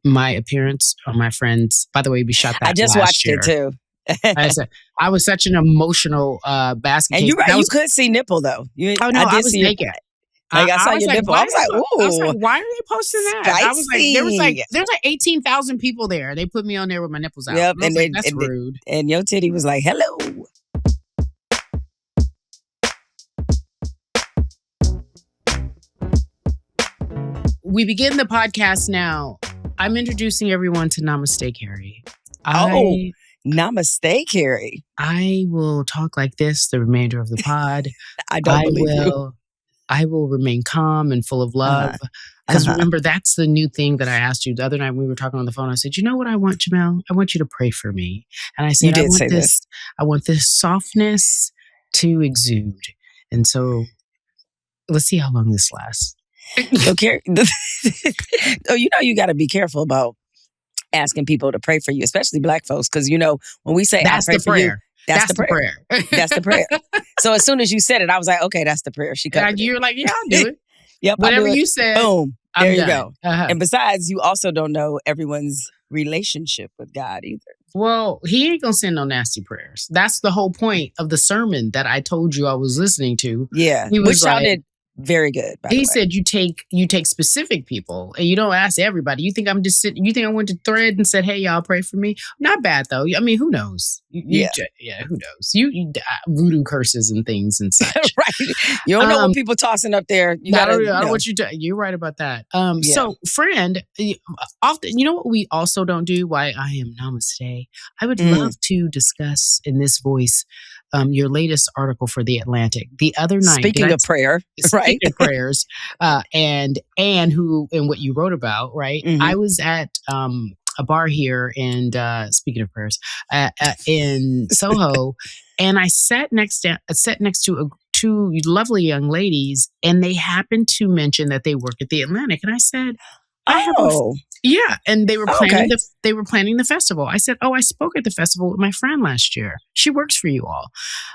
my appearance on my friends. By the way, we shot that I just last watched year. it too. I said I was such an emotional basket And case. you're right. That You was, could see nipple though. oh no, I was naked. Like I saw was your like, nipple. I was like, ooh. why are they posting that? I was like, there was Spicy. 18,000 people there. They put me on there with my nipples out. Yep. And I was like, that's rude. And your titty was like, hello. We begin the podcast now. I'm introducing everyone to Namaste Cari. Namaste Cari. I will talk like this the remainder of the pod. I don't believe you. I will remain calm and full of love. Because remember, that's the new thing that I asked you the other night when we were talking on the phone. I said, you know what I want, Jemele? I want you to pray for me. And I said, I want this softness to exude. And so let's see how long this lasts. Okay. Oh, you know, you got to be careful about asking people to pray for you, especially Black folks. Because, you know, when we say that's I pray the for prayer. you, that's the prayer. That's the prayer. So as soon as you said it, I was like, okay, that's the prayer. She covered you were like, yeah, I'll do it. Yep. Whatever you said. Boom. There you go. And besides, you also don't know everyone's relationship with God either. Well, he ain't gonna send no nasty prayers. That's the whole point of the sermon that I told you I was listening to. Yeah. Which sounded very good. By the way. He said you take specific people and you don't ask everybody. You think I'm just sitting? You think I went to Thread and said, "Hey, y'all, pray for me"? Not bad though. I mean, who knows? Yeah, who knows? You voodoo curses and things and such. Right. You don't know what people tossing up there. I don't know what you're right about that. So, friend, often, you know what we also don't do? Why I am Namaste. I would love to discuss in this voice your latest article for The Atlantic. The other night, speaking of prayers, and what you wrote about, right? Mm-hmm. I was at a bar here, and speaking of prayers, in Soho, and I sat next to two lovely young ladies, and they happened to mention that they work at The Atlantic, and I said, and they were planning the festival. I said, I spoke at the festival with my friend last year. She works for you all.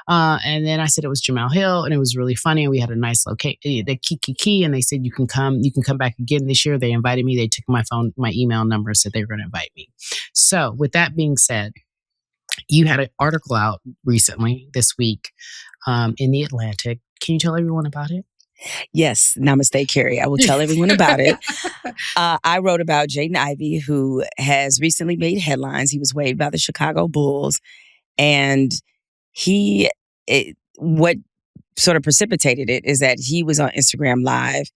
And then I said it was Jemele Hill, and it was really funny. And we had a nice location, the Kiki, and they said you can come back again this year. They invited me. They took my email number, said they were going to invite me. So with that being said, you had an article out recently this week in The Atlantic. Can you tell everyone about it? Yes, Namaste Cari. I will tell everyone about it. I wrote about Jaden Ivey, who has recently made headlines. He was waived by the Chicago Bulls. And what sort of precipitated it is that he was on Instagram Live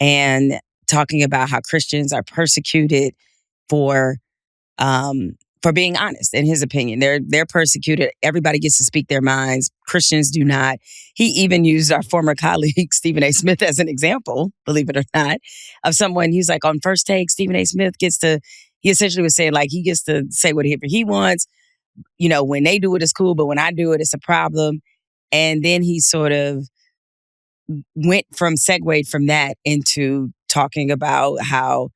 and talking about how Christians are persecuted for being honest, in his opinion. They're persecuted. Everybody gets to speak their minds. Christians do not. He even used our former colleague, Stephen A. Smith, as an example, believe it or not, of someone. He's like, on First Take, Stephen A. Smith he essentially was saying, like, he gets to say whatever he wants. You know, when they do it, it's cool, but when I do it, it's a problem. And then he sort of segued from that into talking about how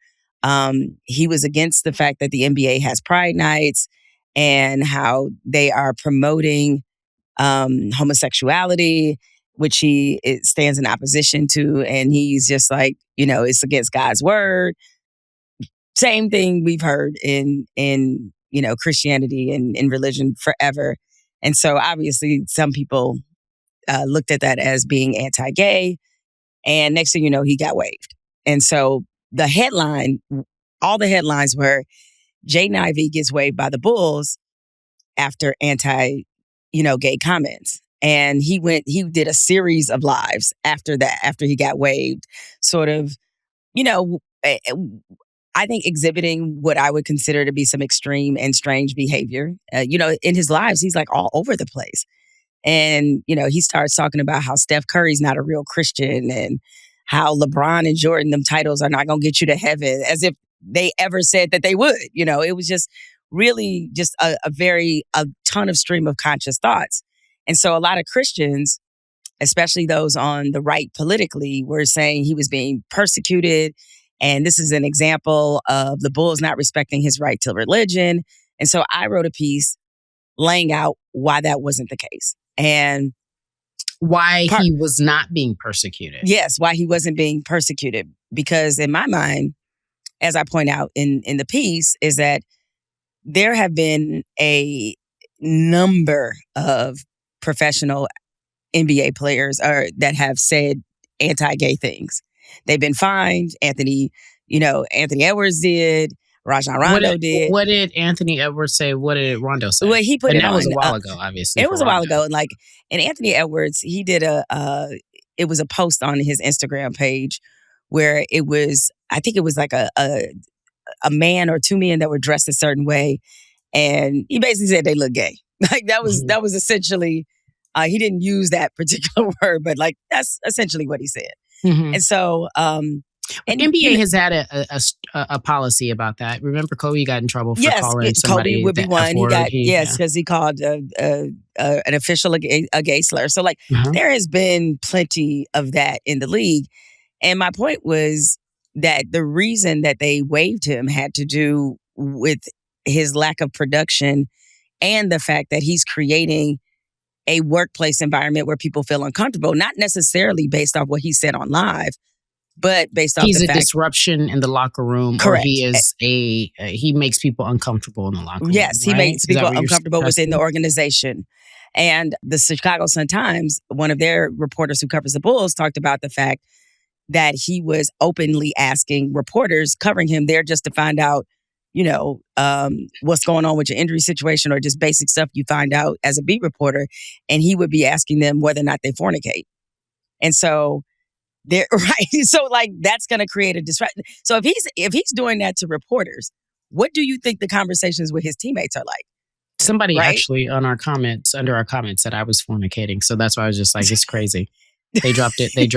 he was against the fact that the NBA has Pride Nights and how they are promoting homosexuality, which he stands in opposition to. And he's just like, it's against God's word. Same thing we've heard in Christianity and in religion forever. And so obviously some people looked at that as being anti-gay. And next thing you know, he got waived. And so all the headlines were Jaden Ivey gets waived by the Bulls after anti-gay comments. And he did a series of lives after that, after he got waived, sort of, I think exhibiting what I would consider to be some extreme and strange behavior. In his lives, he's like all over the place. And, he starts talking about how Steph Curry's not a real Christian and how LeBron and Jordan, them titles are not going to get you to heaven, as if they ever said that they would. It was just really just a ton of stream of conscious thoughts. And so a lot of Christians, especially those on the right politically, were saying he was being persecuted. And this is an example of the Bulls not respecting his right to religion. And so I wrote a piece laying out why that wasn't the case. And why he was not being persecuted. Yes, why he wasn't being persecuted. Because in my mind, as I point out in the piece, is that there have been a number of professional NBA players that have said anti-gay things. They've been fined. Anthony Edwards did. Rajon Rondo did. What did Anthony Edwards say? What did Rondo say? Well, he put and it that on. was a while ago, obviously. It was a while ago. And Anthony Edwards, he did it was a post on his Instagram page where I think it was like a man or two men that were dressed a certain way. And he basically said they look gay. Like that was essentially, he didn't use that particular word, but like that's essentially what he said. Mm-hmm. And so, and NBA has had a policy about that. Remember, Kobe got in trouble for calling somebody Kobe would be one. He got because he called an official a gay slur. So like there has been plenty of that in the league. And my point was that the reason that they waived him had to do with his lack of production and the fact that he's creating a workplace environment where people feel uncomfortable, not necessarily based off what he said on live, but based off he's the a fact, disruption in the locker room. Correct. Or he makes people uncomfortable in the locker room. Yes, he makes people uncomfortable within the organization. organization. And the Chicago Sun-Times, one of their reporters who covers the Bulls, talked about the fact that he was openly asking reporters covering him there just to find out, what's going on with your injury situation or just basic stuff you find out as a beat reporter. And he would be asking them whether or not they fornicate. And so right. So like that's going to create a distraction. So if he's doing that to reporters, what do you think the conversations with his teammates are like? Somebody actually under our comments said I was fornicating. So that's why I was just like, it's crazy. They dropped it. They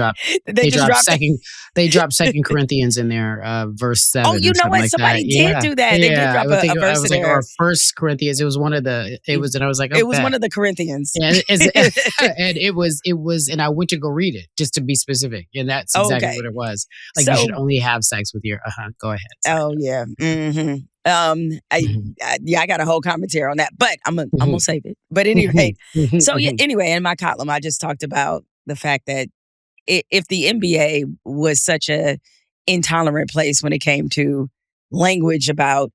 dropped Second Corinthians in there, verse 7. Oh, you know what? Somebody did do that. They did drop a verse in there. Or First Corinthians. It was one of the. And I was like, it was one of the Corinthians. And it was, and I went to go read it just to be specific, and that's exactly what it was. Like you should only have sex with your. Go ahead. Sorry. Oh yeah. Mm-hmm. I got a whole commentary on that, but I'm gonna save it. But anyway, anyway, in my column, I just talked about the fact that if the NBA was such a intolerant place when it came to language about,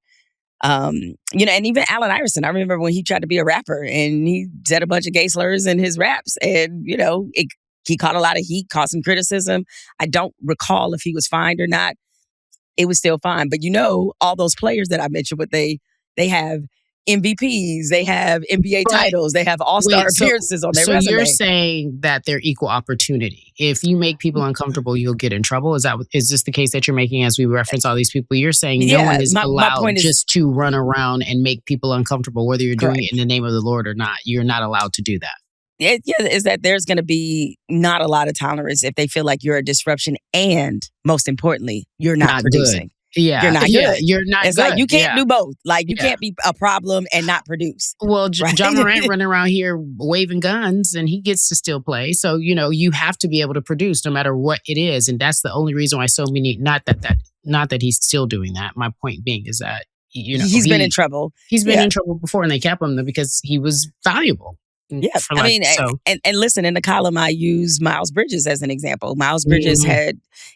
and even Allen Iverson, I remember when he tried to be a rapper and he said a bunch of gay slurs in his raps and, he caught a lot of heat, caught some criticism. I don't recall if he was fined or not. It was still fine. But all those players that I mentioned, they have MVPs, they have NBA titles, they have all-star appearances on their resume. So you're saying that they're equal opportunity. If you make people uncomfortable, you'll get in trouble? Is this the case that you're making as we reference all these people? You're saying no one is allowed just to run around and make people uncomfortable, whether you're doing it in the name of the Lord or not. You're not allowed to do that. Is that there's going to be not a lot of tolerance if they feel like you're a disruption and, most importantly, you're not producing. Good. Yeah. You're not good. You're not it's good. Like you can't do both. Like you can't be a problem and not produce. Well, John Morant running around here waving guns and he gets to still play. So, you have to be able to produce no matter what it is. And that's the only reason why so many, not that he's still doing that. My point being is that, he's been in trouble. He's been in trouble before and they kept him because he was valuable. Yeah, and listen, in the column, I use Miles Bridges as an example. Miles Bridges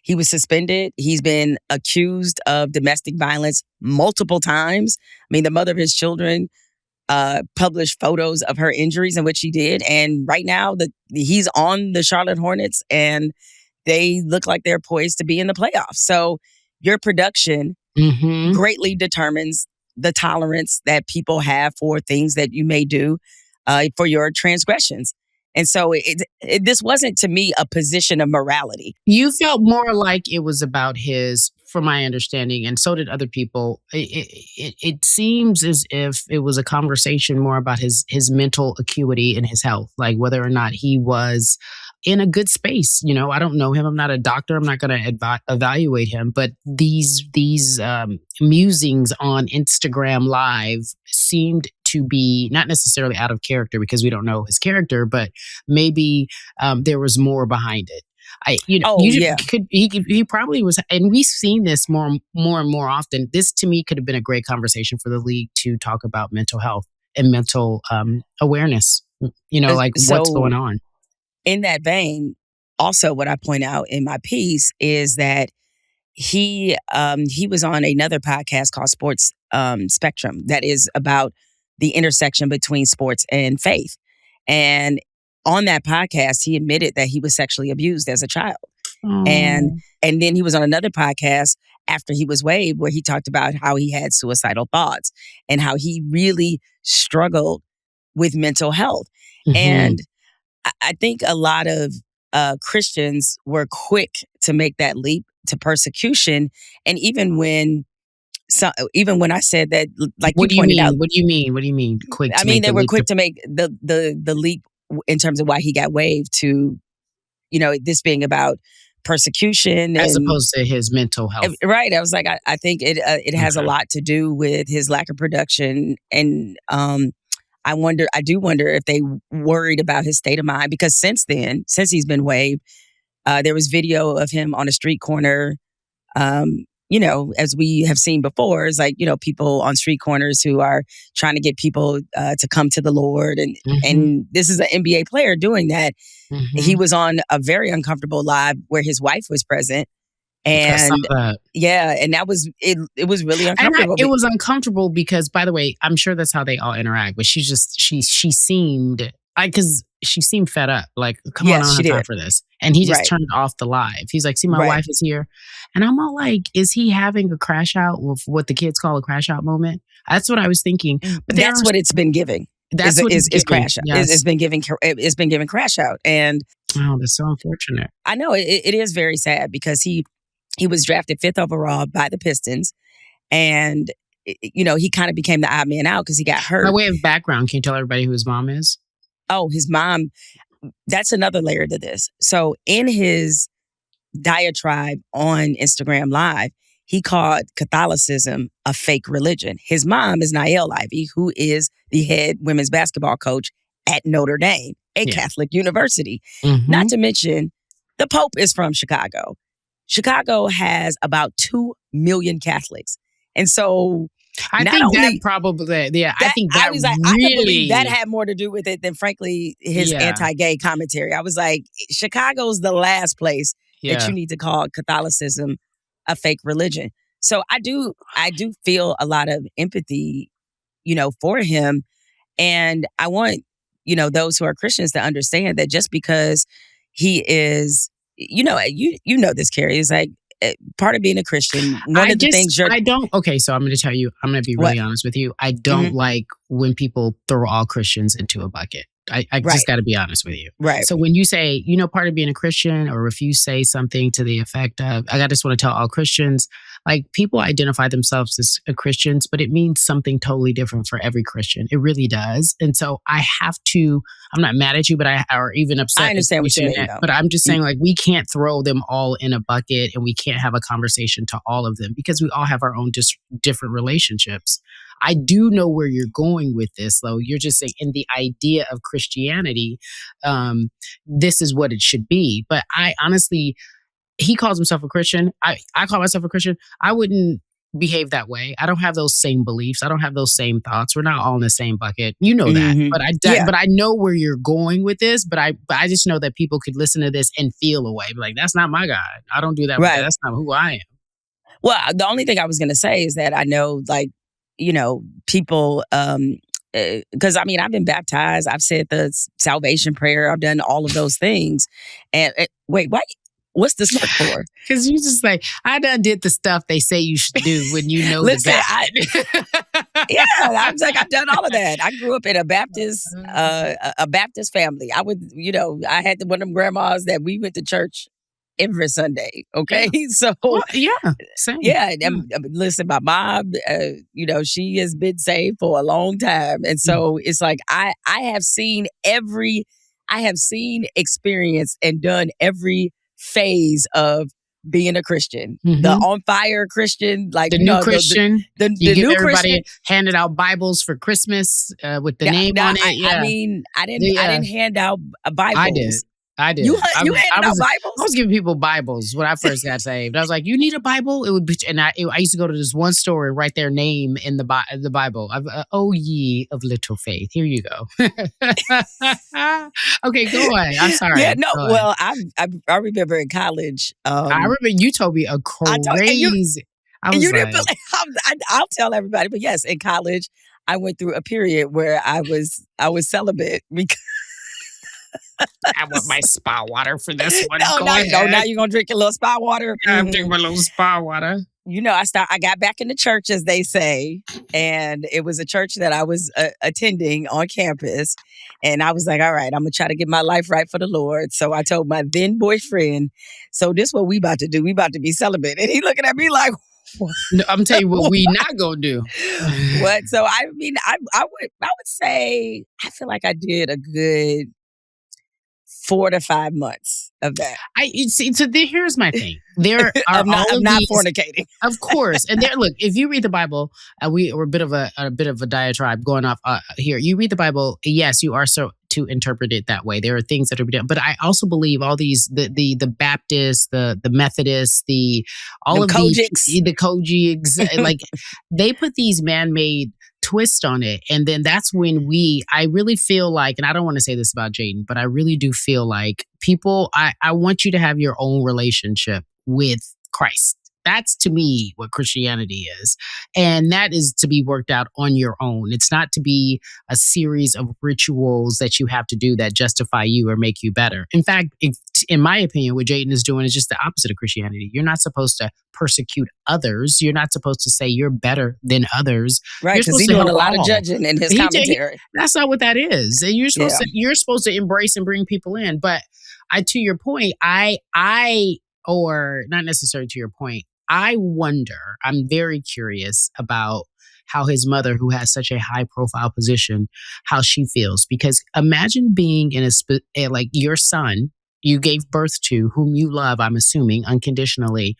he was suspended. He's been accused of domestic violence multiple times. I mean, the mother of his children published photos of her injuries in which he did. And right now, he's on the Charlotte Hornets and they look like they're poised to be in the playoffs. So your production greatly determines the tolerance that people have for things that you may do. For your transgressions. And so this wasn't, to me, a position of morality. You felt more like it was about from my understanding, and so did other people, it seems as if it was a conversation more about his mental acuity and his health, like whether or not he was in a good space. I don't know him. I'm not a doctor. I'm not going to evaluate him. But these musings on Instagram Live seemed to be not necessarily out of character because we don't know his character, but maybe there was more behind it. He probably was, and we've seen this more and more often. This to me could have been a great conversation for the league to talk about mental health and mental awareness. What's going on. In that vein, also what I point out in my piece is that he was on another podcast called Sports Spectrum that is about the intersection between sports and faith. And on that podcast, he admitted that he was sexually abused as a child. And then he was on another podcast after he was waived where he talked about how he had suicidal thoughts and how he really struggled with mental health. And I think a lot of Christians were quick to make that leap to persecution. And even when I said that, like what you pointed out, what do you mean? Quick. I mean, they were quick to make the leap in terms of why he got waived to, this being about persecution as opposed to his mental health. Right. I was like, I think it has a lot to do with his lack of production. And I do wonder if they worried about his state of mind, because since he's been waived, there was video of him on a street corner. As we have seen before, it's like, people on street corners who are trying to get people to come to the Lord. And this is an NBA player doing that. He was on a very uncomfortable live where his wife was present. And and that was, it was really uncomfortable. It was uncomfortable because, by the way, I'm sure that's how they all interact. But she seemed, because she seemed fed up. Like, come on, I don't have time for this. And he just turned off the live. He's like, see, my wife is here. And I'm all like, is he having a crash out with what the kids call a crash out moment? That's what I was thinking. But that's what it's been giving. That's what it's crash out. Yes. It's been giving crash out. And that's so unfortunate. I know it is very sad because he was drafted 5th overall by the Pistons. And, he kind of became the odd man out because he got hurt. By way of background, can you tell everybody who his mom is? Oh, his mom, that's another layer to this. So in his diatribe on Instagram Live, he called Catholicism a fake religion. His mom is Nneka Ivey, who is the head women's basketball coach at Notre Dame, a Catholic university. Not to mention, the Pope is from Chicago. Chicago has about 2 million Catholics. And so I think that had more to do with it than, frankly, his anti-gay commentary. I was like, Chicago's the last place that you need to call Catholicism a fake religion. So I do feel a lot of empathy, for him. And I want, those who are Christians to understand that just because he is, you know this, Carrie, is like, part of being a Christian, okay, so I'm going to tell you, I'm going to be really honest with you. I don't like when people throw all Christians into a bucket. I just got to be honest with you. Right. So when you say, part of being a Christian, or if you say something to the effect of, I just want to tell all Christians, like, people identify themselves as Christians, but it means something totally different for every Christian. It really does. And so I have to, I'm not mad at you, or even upset. I understand what you mean, that, but I'm just saying, like, we can't throw them all in a bucket and we can't have a conversation to all of them because we all have our own different relationships. I do know where you're going with this, though. You're just saying in the idea of Christianity, this is what it should be. But I honestly, he calls himself a Christian. I call myself a Christian. I wouldn't behave that way. I don't have those same beliefs. I don't have those same thoughts. We're not all in the same bucket. You know that. But I know where you're going with this. But I just know that people could listen to this and feel a way. Like, that's not my God. I don't do that. Right. That's not who I am. Well, the only thing I was going to say is that I know, like, people, because I've been baptized. I've said the salvation prayer. I've done all of those things. And wait, what? What's the smirk for? Because you just like, I done did the stuff they say you should do when you know Listen, I was like, I've done all of that. I grew up in a Baptist family. I would, I had one of them grandmas that we went to church every Sunday. Okay. So, same. Yeah. And, listen, my mom, she has been saved for a long time. And so it's like, I have seen, experienced, and done every phase of being a Christian. The on fire Christian, like the new Christian. The you new everybody Christian. Handed out Bibles for Christmas with the name on it. I didn't hand out Bibles. I did. I did. You I handed out was Bibles? giving people Bibles when I first got saved. I was like, "You need a Bible?" It would be, and I used to go to this one store and write their name in the Bible. Oh ye of little faith, here you go. Okay, go on. I'm sorry. Yeah, no. Go on. Well, I remember in college. I remember you told me a crazy. I was You like, didn't believe. I'll tell everybody, but yes, in college, I went through a period where I was celibate because. I want my spa water for this one. No, now you're gonna drink your little spa water. Yeah, I'm drinking my little spa water. You know, I got back into church, as they say, and it was a church that I was attending on campus. And I was like, all right, I'm gonna try to get my life right for the Lord. So I told my then boyfriend, so this what we about to do. We about to be celibate. And he looking at me like, what? No, I'm telling you what we not gonna do. What? So I mean, I would say I feel like I did a good 4 to 5 months of that. Here's my thing. There are I'm not these, fornicating, of course. And there, look, if you read the Bible, we're a bit of a diatribe going off here. You read the Bible, yes, you are so to interpret it that way. There are things that are done, but I also believe all these the Baptists, the Methodists, the Kojics, like they put these man-made twist on it. And then that's when I really feel like, and I don't want to say this about Jaden, but I really do feel like people, I want you to have your own relationship with Christ. That's to me what Christianity is. And that is to be worked out on your own. It's not to be a series of rituals that you have to do that justify you or make you better. In fact, in my opinion, what Jaden is doing is just the opposite of Christianity. You're not supposed to persecute others. You're not supposed to say you're better than others. Right, because he's doing a lot of judging in his commentary. That's not what that is. And you're supposed to embrace and bring people in. But to your point, or not necessarily to your point, I wonder, I'm very curious about how his mother, who has such a high profile position, how she feels. Because imagine being in like your son you gave birth to, whom you love, I'm assuming, unconditionally,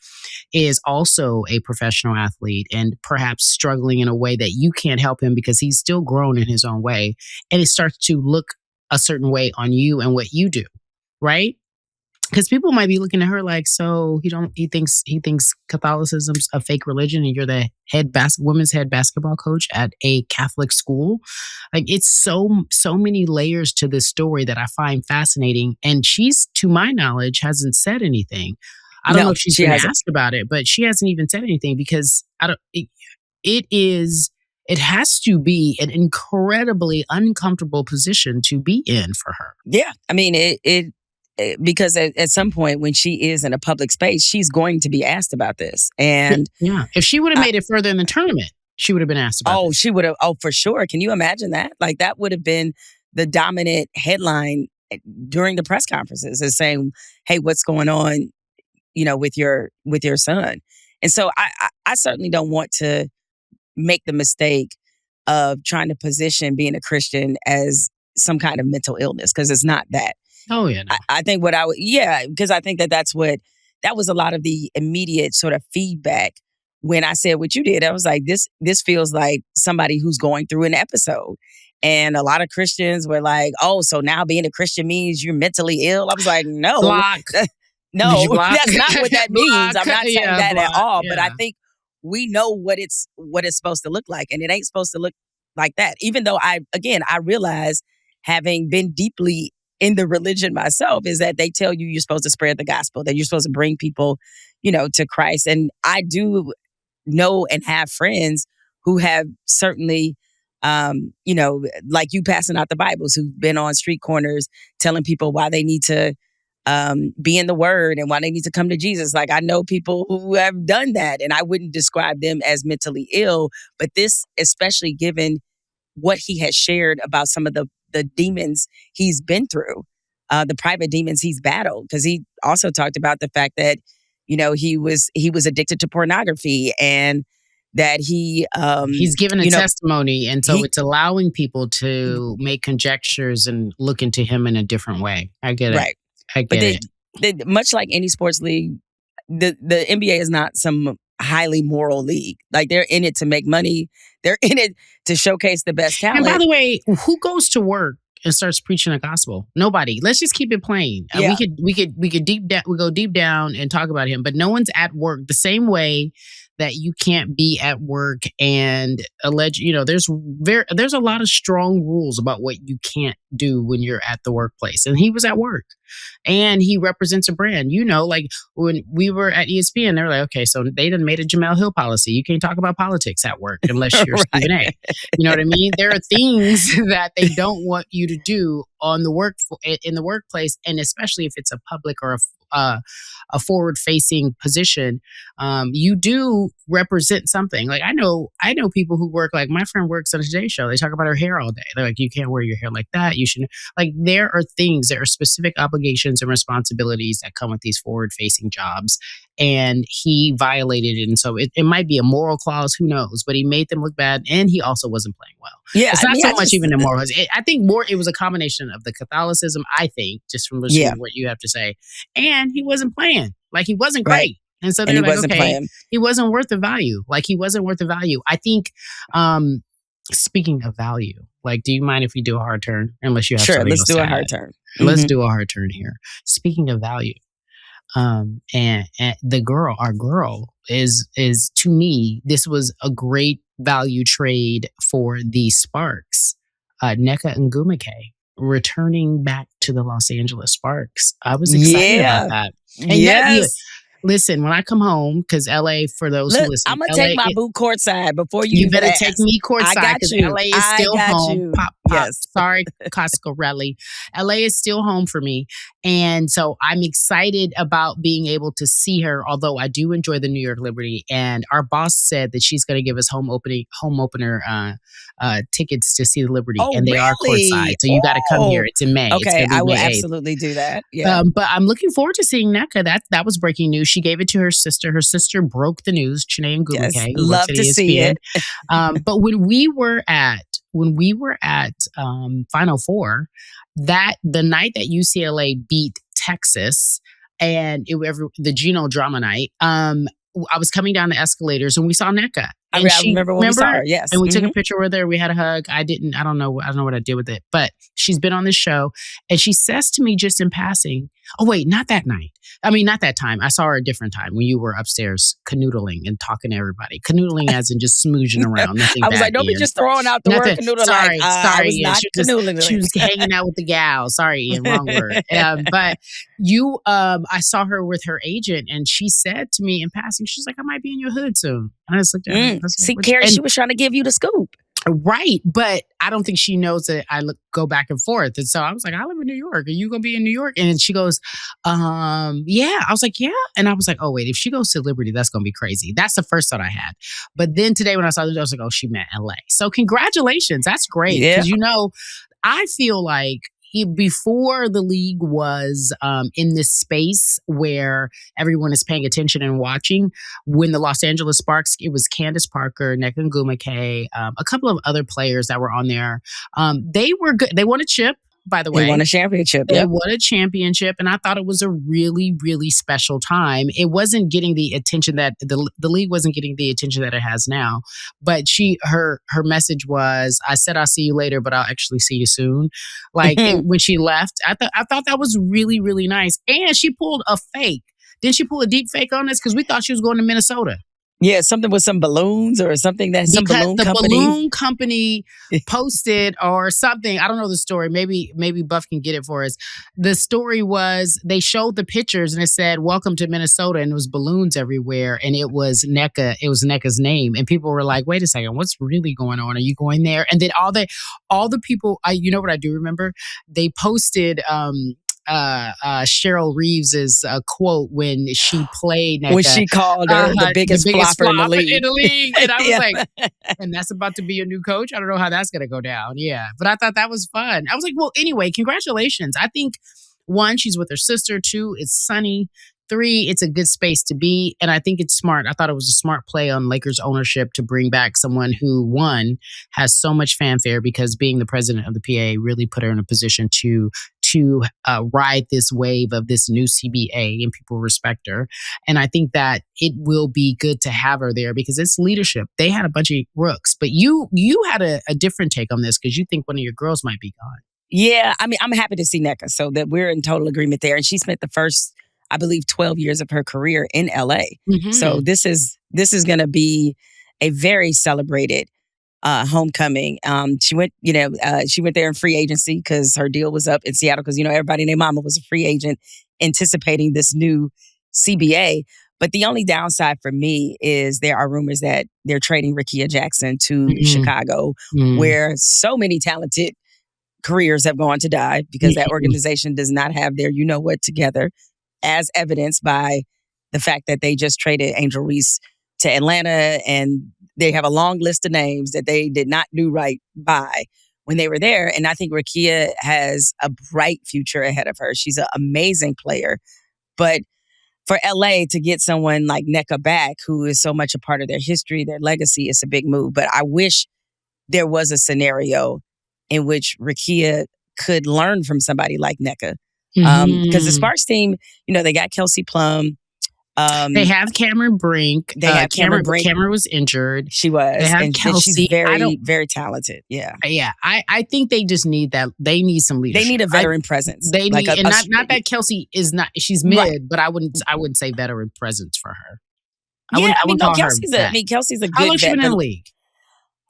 is also a professional athlete and perhaps struggling in a way that you can't help him because he's still grown in his own way. And it starts to look a certain way on you and what you do, right? Because people might be looking at her like, so he thinks Catholicism's a fake religion and you're the women's head basketball coach at a Catholic school. Like, it's so many layers to this story that I find fascinating. And she's, to my knowledge, hasn't said anything. I don't know if she's been asked about it, but she hasn't even said anything because it has to be an incredibly uncomfortable position to be in for her. Yeah. I mean, because at some point when she is in a public space, she's going to be asked about this. And yeah, if she would have made it further in the tournament, she would have been asked about it. She would have. Oh, for sure. Can you imagine that? Like, that would have been the dominant headline during the press conferences, is saying, hey, what's going on, with your son? And so I certainly don't want to make the mistake of trying to position being a Christian as some kind of mental illness, because it's not that. Oh, yeah. No. I think because I think that was a lot of the immediate sort of feedback when I said what you did. I was like, this feels like somebody who's going through an episode. And a lot of Christians were like, oh, so now being a Christian means you're mentally ill. I was like, no. Block. No, that's not what that means. I'm not saying that at all. Yeah. But I think we know what it's supposed to look like. And it ain't supposed to look like that. Even though I realize, having been deeply in the religion myself, is that they tell you you're supposed to spread the gospel, that you're supposed to bring people, to Christ. And I do know and have friends who have certainly, like you passing out the Bibles, who've been on street corners telling people why they need to be in the Word and why they need to come to Jesus. Like, I know people who have done that, and I wouldn't describe them as mentally ill. But this, especially given what he has shared about some of the demons he's been through, the private demons he's battled. Because he also talked about the fact that, he was addicted to pornography, and that he's given a testimony. And so it's allowing people to make conjectures and look into him in a different way. I get it. Right. I get it. Much like any sports league, the NBA is not some highly moral league. Like, they're in it to make money. They're in it to showcase the best talent. And by the way, who goes to work and starts preaching the gospel? Nobody. Let's just keep it plain. Yeah. We could go deep down and talk about him, but no one's at work the same way that you can't be at work and there's a lot of strong rules about what you can't do when you're at the workplace. And he was at work and he represents a brand, like when we were at ESPN, they were like, okay, so they done made a Jemele Hill policy. You can't talk about politics at work unless you're Right. Stephen A. You know what I mean? There are things that they don't want you to do in the workplace. And especially if it's a public or a forward-facing position, you do represent something. Like I know people who work, like my friend works on a Today Show. They talk about her hair all day. They're like, you can't wear your hair like that. You shouldn't. Like there are specific obligations and responsibilities that come with these forward-facing jobs. And he violated it. And so it might be a moral clause, who knows? But he made them look bad. And he also wasn't playing well. Yeah, it's not so much even a moral. I think more it was a combination of the Catholicism, I think, just from listening to what you have to say. And he wasn't playing. Like he wasn't great. Right. And so And they're he like, wasn't okay, playing. he wasn't worth the value. Like he wasn't worth the value. I think, speaking of value, like, do you mind if we do a hard turn? Unless you have Sure, something let's else do to a add. hard turn. Let's Mhm. do a hard turn here. Speaking of value, and our girl is to me, this was a great value trade for the Sparks. Nneka Ogwumike returning back to the Los Angeles Sparks. I was excited about that. And Yes. listen, when I come home, because LA, for those who Look, listen, I'm going to take my boot courtside before you even better ask. take me I courtside got because you. LA is I still got home. you. Pop. Yes. Sorry, Coscarelli. LA is still home for me. And so I'm excited about being able to see her, although I do enjoy the New York Liberty. And our boss said that she's going to give us home opener tickets to see the Liberty. Oh, and they are really? courtside. So you got to come here. It's in May. It's Okay, gonna be I will May 8th. absolutely do that. Yeah. But I'm looking forward to seeing Nneka. That was breaking news. She gave it to her sister. Her sister broke the news, Nneka Ogwumike, Yes, who love works at to ESPN. see it. But when we were at Final Four, the night that UCLA beat Texas, and the Geno drama night, I was coming down the escalators and we saw Nneka. I And remember when we saw her. Yes. And we took a Mhm. picture with her. We had a hug. I don't know what I did with it, but she's been on this show and she says to me just in passing, oh wait, not that night. I mean, not that time. I saw her a different time when you were upstairs canoodling and talking to everybody. Canoodling as in just smoozing around. Nothing I was bad, like, don't be Ian. just throwing out the word Nothing. canoodle. Sorry, like, I was not canoodling. She was hanging out with the gal. Sorry, Ian, wrong word. But I saw her with her agent, and she said to me in passing, she's like, I might be in your hood soon. And I just looked at her. I was See, like, Carrie, she was trying to give you the scoop. right, but I don't think she knows that I go back and forth. And so I was like, I live in New York. Are you going to be in New York? And she goes, yeah. I was like, yeah. And I was like, oh, wait, if she goes to Liberty, that's going to be crazy. That's the first thought I had. But then today when I saw this, I was like, oh, she meant LA. So congratulations. That's great. Yeah. Because, I feel like before the league was in this space where everyone is paying attention and watching, when the Los Angeles Sparks, it was Candace Parker, Nneka Ogwumike, a couple of other players that were on there. They were good. They won a chip, by the way. They won a championship. They won a championship, and I thought it was a really, really special time. It wasn't getting the attention that the league wasn't getting the attention that it has now. But her message was, "I said I'll see you later, but I'll actually see you soon." Like when she left, I thought that was really, really nice. And she pulled a fake. Didn't she pull a deep fake on us? Because we thought she was going to Minnesota. Yeah, something with some balloons or something that some Because balloon the company. balloon company posted or something. I don't know the story. Maybe Buff can get it for us. The story was they showed the pictures and it said, "Welcome to Minnesota," and it was balloons everywhere. And it was Nneka. It was Nneka's name. And people were like, "Wait a second, what's really going on? Are you going there?" And then all the people. You know what I do remember? They posted. Cheryl Reeves's quote when she played Nneka. When she called her the biggest flopper in the league. And I was like, and that's about to be a new coach? I don't know how that's going to go down. Yeah. But I thought that was fun. I was like, well, anyway, congratulations. I think, 1, she's with her sister. 2, it's sunny. 3, it's a good space to be. And I think it's smart. I thought it was a smart play on Lakers ownership to bring back someone who, 1, has so much fanfare because being the president of the PA really put her in a position to ride this wave of this new CBA, and people respect her. And I think that it will be good to have her there because it's leadership. They had a bunch of rooks, but you had a different take on this because you think one of your girls might be gone. Yeah, I mean, I'm happy to see Nneka, so that we're in total agreement there. And she spent the first, I believe, 12 years of her career in LA. Mhm. So this is going to be a very celebrated homecoming. She went there in free agency because her deal was up in Seattle. Because everybody and their mama was a free agent, anticipating this new CBA. But the only downside for me is there are rumors that they're trading Rickea Jackson to Chicago, where so many talented careers have gone to die because that organization does not have their what together, as evidenced by the fact that they just traded Angel Reese to Atlanta, and they have a long list of names that they did not do right by when they were there. And I think Rickea has a bright future ahead of her. She's an amazing player. But for LA to get someone like Nneka back, who is so much a part of their history, their legacy, is a big move. But I wish there was a scenario in which Rickea could learn from somebody like Nneka. Because the Sparks team, they got Kelsey Plum. They have Cameron Brink. They have Cameron Brink. Cameron was injured. She was. They have and Kelsey. She's very, very talented. Yeah. Yeah. I think they just need that. They need some leadership. They need a veteran presence. They need, and not that Kelsey is not. She's mid, right. But I wouldn't say veteran presence for her. Kelsey's a good. How long she been in the league?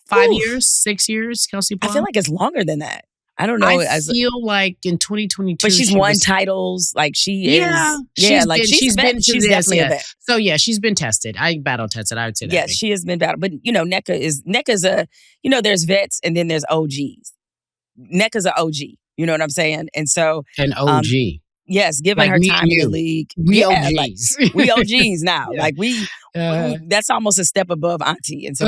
5 Oof. years, 6 years. Kelsey Plum? I feel like it's longer than that. I don't know. I feel like in 2022, but she's won titles. Like she is. Yeah, she's definitely a vet. So yeah, she's been tested. I battle tested. I would say that. Yeah, she has been battled. But Nneka's a. There's vets and then there's OGs. Nneka's an OG. You know what I'm saying? And so an OG. Yes, given her time in the league, we OGs. We OGs now. Yeah. Like we that's almost a step above auntie. And so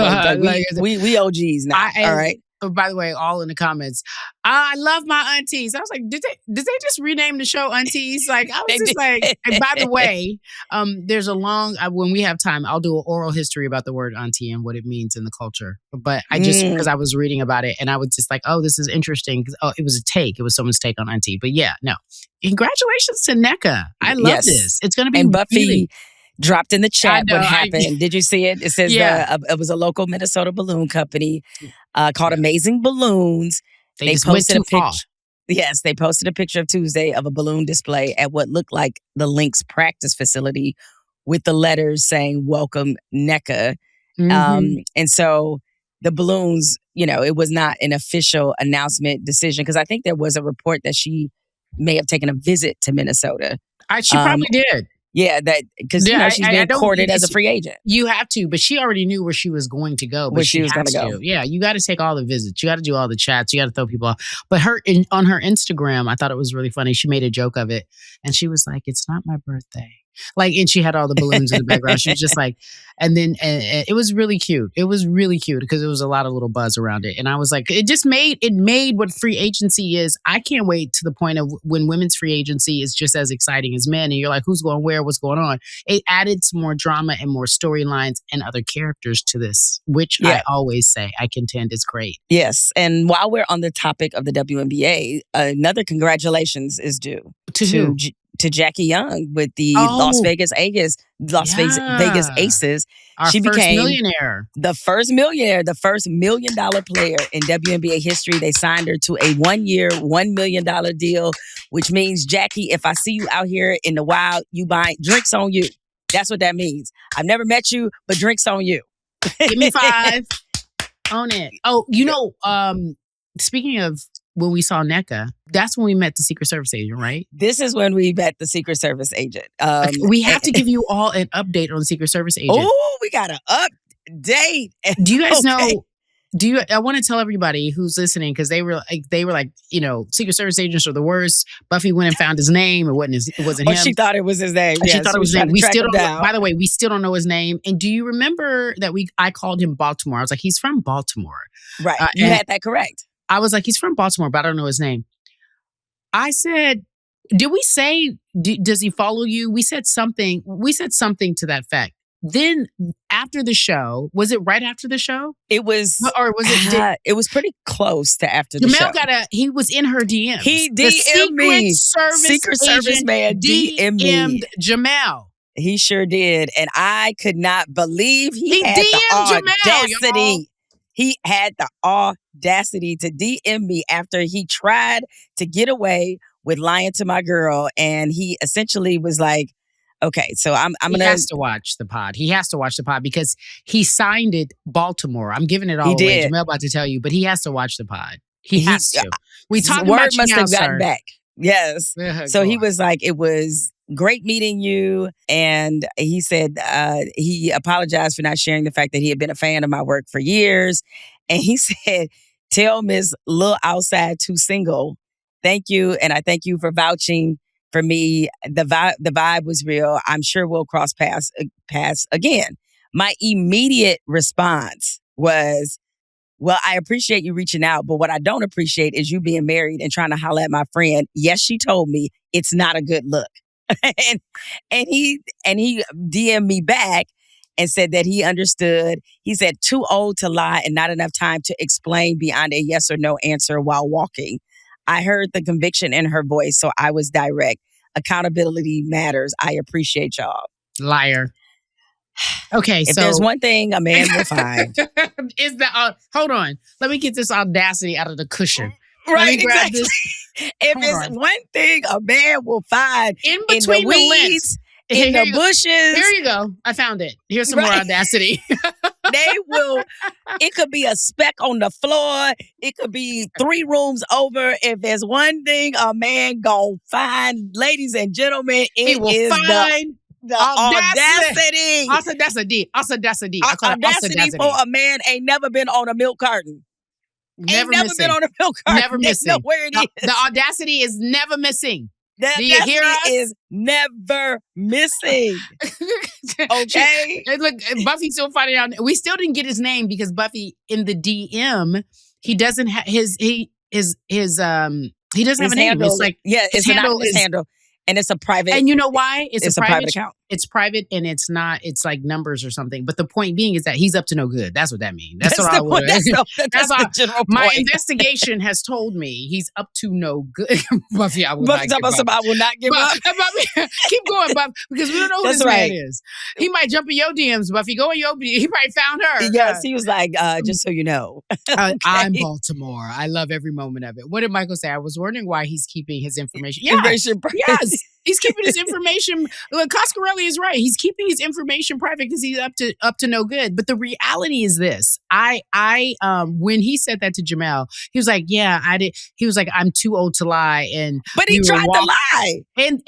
we OGs now. All right. By the way, all in the comments, I love my aunties. I was like, did they just rename the show Aunties? Like, I was just like, and by the way, there's a long, when we have time, I'll do an oral history about the word auntie and what it means in the culture. But I just, because I was reading about it and I was just like, oh, this is interesting. It was a take. It was someone's take on auntie. But yeah, no. Congratulations to Nneka. I love this. It's going to be Buffy dropped in the chat what happened. Did you see it? It says it was a local Minnesota balloon company called Amazing Balloons. They posted a picture. Yes, they posted a picture of Tuesday of a balloon display at what looked like the Lynx practice facility with the letters saying "Welcome Nneka." And so the balloons, it was not an official announcement decision because I think there was a report that she may have taken a visit to Minnesota. She probably did. Yeah, that because she's being courted as a free agent. You have to, but she already knew where she was going to go. Where she was going to go. Yeah, you got to take all the visits. You got to do all the chats. You got to throw people off. But on her Instagram, I thought it was really funny. She made a joke of it, and she was like, "It's not my birthday." Like, and she had all the balloons in the background. She was just like, and then it was really cute. It was really cute because there was a lot of little buzz around it. And I was like, it made what free agency is. I can't wait to the point of when women's free agency is just as exciting as men. And you're like, who's going where? What's going on? It added some more drama and more storylines and other characters to this, which I always say I contend is great. Yes. And while we're on the topic of the WNBA, another congratulations is due to Jackie Young with the Las Vegas Aces. She became the first millionaire, the first $1 million player in WNBA history. They signed her to a 1-year, $1 million deal, which means, Jackie, if I see you out here in the wild, you buying drinks on you. That's what that means. I've never met you, but drinks on you. Give me 5. Own it. Oh, speaking of when we saw Nneka, that's when we met the Secret Service agent, right? This is when we met the Secret Service agent. We have to give you all an update on the Secret Service agent. Oh, we got an update. Do you guys know? I want to tell everybody who's listening because they were like, Secret Service agents are the worst. Buffy went and found his name. It wasn't him. She thought it was his name. She thought it was his name. By the way, we still don't know his name. And do you remember that I called him Baltimore? I was like, he's from Baltimore. Right. You had that correct. I was like, he's from Baltimore, but I don't know his name. I said, did we say, does he follow you? We said something to that fact. Then after the show, was it right after the show? It was, or was it? It was pretty close to after the show. He was in her DMs. He DM'd me. Secret Service man DM'd Jemele. He sure did, and I could not believe he had the audacity. He had the audacity to DM me after he tried to get away with lying to my girl. And he essentially was like, okay, so I'm He going has to watch the pod. He has to watch the pod because he signed it Baltimore. I'm giving it all He away. did. Jemele about to tell you, but he has to watch the pod. He has to. We his talked word about you must now, have gotten sir. back. Yes. So Go he on. was like, it was great meeting you. And he said he apologized for not sharing the fact that he had been a fan of my work for years. And he said, tell Miss Lil Outside Too Single, thank you. And I thank you for vouching for me. The vibe was real. I'm sure we'll cross paths again. My immediate response was, well, I appreciate you reaching out, but what I don't appreciate is you being married and trying to holler at my friend. Yes, she told me it's not a good look. and he DM'd me back and said that he understood. He said, too old to lie and not enough time to explain beyond a yes or no answer while walking. I heard the conviction in her voice, so I was direct. Accountability matters. I appreciate y'all. Liar. Okay, If so there's one thing a man will find. is the hold on. Let me get this audacity out of the cushion. Right, Let me grab exactly. this. If Hold it's on. one thing a man will find In in between the the lips. weeds, in the bushes, Here you go. I found it. Here's some more Right. audacity. they will. It could be a speck on the floor. It could be 3 rooms over. If there's one thing a man gonna find, ladies and gentlemen, He it will is find the audacity. Also, that's a D. I call it Audacity for a man ain't never been on a milk carton. Never ain't never missing. been on a milk carton. Never They missing. know where it is. The audacity is never missing. The Do you hear us? audacity is never missing. Okay. Hey, look, Buffy still finding out. We still didn't get his name because Buffy in the DM, he doesn't have he doesn't have a name. Handle, It's like it's an anonymous handle. And it's a private. And you know why? It's a private account. It's private and it's not. It's like numbers or something. But the point being is that he's up to no good. That's what that means. That's what I would. That's the general my point. investigation has told me he's up to no good. Buffy, I will not give up. I will not give up. Keep going, Buffy, because we don't know who That's this right. man is. He might jump in your DMs, Buffy. Go in your DMs. He probably found her. Yes, he was like, just so you know. Okay. I'm Baltimore. I love every moment of it. What did Michael say? I was wondering why he's keeping his information. Yes. He's keeping his information. Look, Coscarelli is right. He's keeping his information private because he's up to no good. But the reality is this: when he said that to Jemele, he was like, "Yeah, I did." He was like, "I'm too old to lie," but he tried to lie. And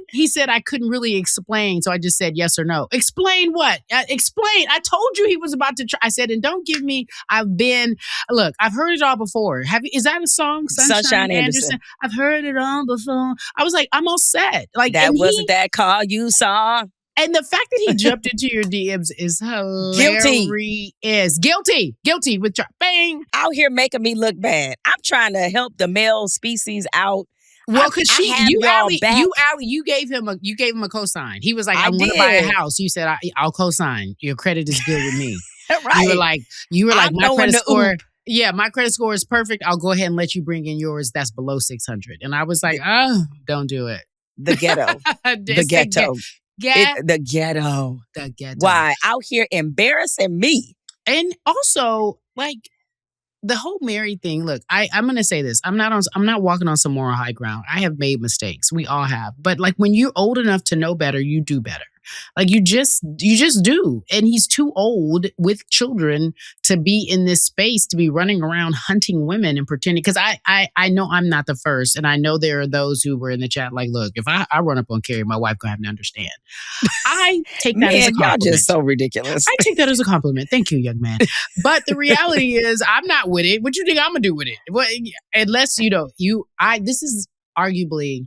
he said I couldn't really explain, so I just said yes or no. Explain what? Explain. I told you he was about to try. I said, and don't give me. I've heard it all before. Is that a song? Sunshine Anderson. I've heard it all before. I was like, I'm all set. Like that wasn't that car you saw. And the fact that he jumped into your DMs is hilarious. Guilty with bang. Out here making me look bad. I'm trying to help the male species out. Well, because you gave him a cosign. He was like, I want to buy a house. You said, I'll cosign. Your credit is good with me. Right. You were like, my credit score. Yeah, my credit score is perfect. I'll go ahead and let you bring in yours. That's below 600. And I was like, don't do it. The ghetto. The ghetto. The ghetto. The ghetto. Why? Out here embarrassing me. And also, like, the whole married thing, look, I'm going to say this. I'm not walking on some moral high ground. I have made mistakes. We all have. But like when you're old enough to know better, you do better. Like you just do. And he's too old with children to be in this space, to be running around hunting women and pretending. Because I know I'm not the first. And I know there are those who were in the chat like, look, if I run up on Carrie, my wife gonna have to understand. I take that as a compliment. Y'all just so ridiculous. I take that as a compliment. Thank you, young man. But the reality is I'm not with it. What you think I'm gonna do with it? Well, unless, this is arguably,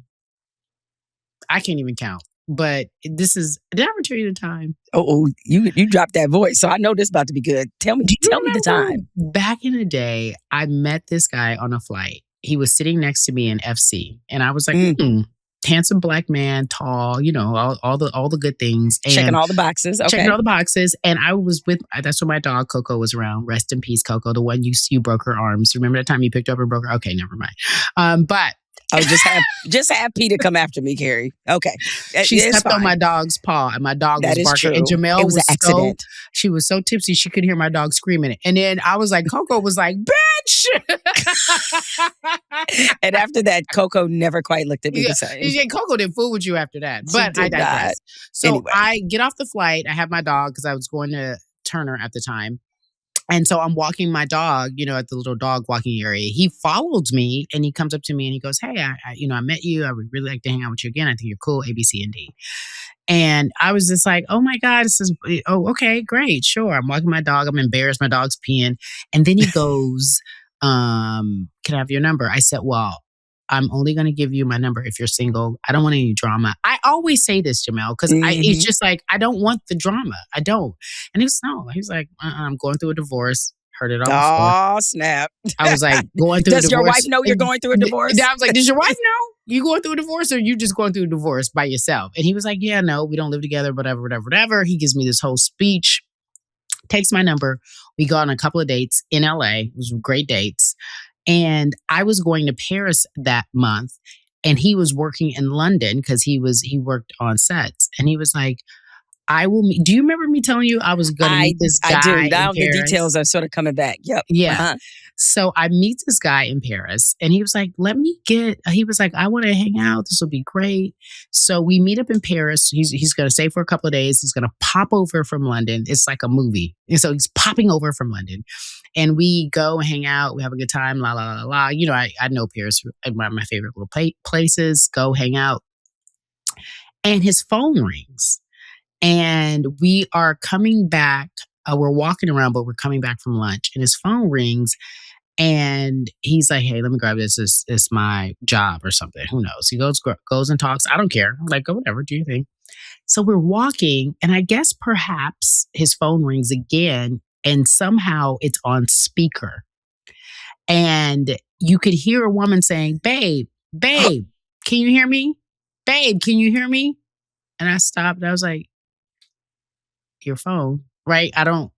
I can't even count. But this is, did I ever tell you the time? Oh, you dropped that voice, so I know this is about to be good. Tell me the time. Back in the day, I met this guy on a flight. He was sitting next to me in FC, and I was like, handsome black man, tall, all the good things, and checking all the boxes. Okay. Checking all the boxes, and I was that's when my dog Coco was around. Rest in peace, Coco, the one you broke her arms. Remember that time you picked up and broke her? Okay, never mind. But Oh, just have Peter come after me, Carrie. Okay. She stepped on my dog's paw, and my dog was barking. And Jemele it was an accident. She was so tipsy she could hear my dog screaming. And then I was like, Coco was like, bitch. And after that, Coco never quite looked at me the same. Yeah, Coco didn't fool with you after that. But I digress. So anyway. I get off the flight. I have my dog because I was going to Turner at the time. And so I'm walking my dog, at the little dog walking area. He follows me and he comes up to me and he goes, hey, I met you. I would really like to hang out with you again. I think you're cool, A, B, C, and D. And I was just like, oh my God, okay, great, sure. I'm walking my dog. I'm embarrassed. My dog's peeing. And then he goes, can I have your number? I said, well, I'm only going to give you my number if you're single. I don't want any drama. I always say this, Jemele, because it's just like, I don't want the drama. I don't. And he was like, I'm going through a divorce. Heard it all before. Oh, snap. I was like, going through a divorce. Does your wife know you're going through a divorce? I was like, does your wife know you going through a divorce or you just going through a divorce by yourself? And he was like, yeah, no, we don't live together, whatever. He gives me this whole speech, takes my number. We go on a couple of dates in LA. It was great dates. And I was going to Paris that month and he was working in London because he worked on sets. And he was like, do you remember me telling you I was going to meet this guy? I do. Now the details are sort of coming back. Yep. Yeah. Uh-huh. So I meet this guy in Paris and he was like, I want to hang out. This will be great. So we meet up in Paris. He's going to stay for a couple of days. He's going to pop over from London. It's like a movie. And so he's popping over from London and we go and hang out. We have a good time. La, la, la, la. I know Paris, one of my favorite little places. Go hang out. And his phone rings. And we are coming back. We're walking around, but we're coming back from lunch. And his phone rings. And he's like, hey, let me grab this. It's my job or something. Who knows? He goes and talks. I don't care. I'm like, go whatever. Do your thing. So we're walking. And I guess perhaps his phone rings again. And somehow it's on speaker. And you could hear a woman saying, babe, can you hear me? Babe, can you hear me? And I stopped. And I was like, your phone, right? I don't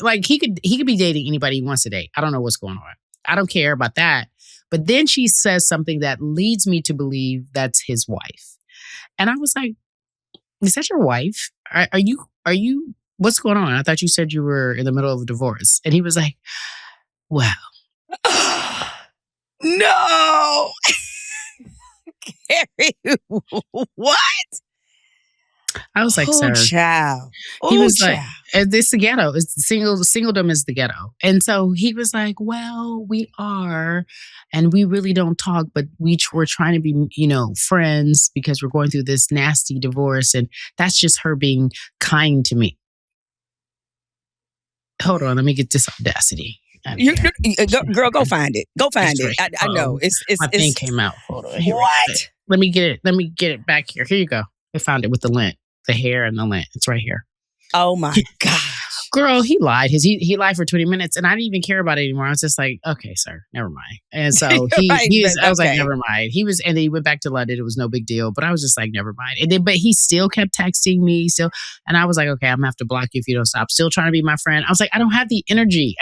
like he could be dating anybody he wants to date. I don't know what's going on. I don't care about that. But then she says something that leads me to believe that's his wife. And I was like, is that your wife? Are you, what's going on? I thought you said you were in the middle of a divorce. And he was like, well. No. Carrie, what? I was like, sir. Child. He was like, it's the ghetto. It's singledom is the ghetto. And so he was like, well, we are, and we really don't talk, but we're trying to be, friends because we're going through this nasty divorce. And that's just her being kind to me. Hold on. Let me get this Audacity. Girl, go find it. Go find it. I know. My thing came out. Hold on. What? Let me get it back here. Here you go. I found it with the lint. The hair and the lint. It's right here. Oh my gosh. Girl, he lied. He lied for 20 minutes and I didn't even care about it anymore. I was just like, okay, sir, never mind. And so I was like, never mind. And then he went back to London. It was no big deal. But I was just like, never mind. And then, but he still kept texting me and I was like, okay, I'm gonna have to block you if you don't stop. Still trying to be my friend. I was like, I don't have the energy.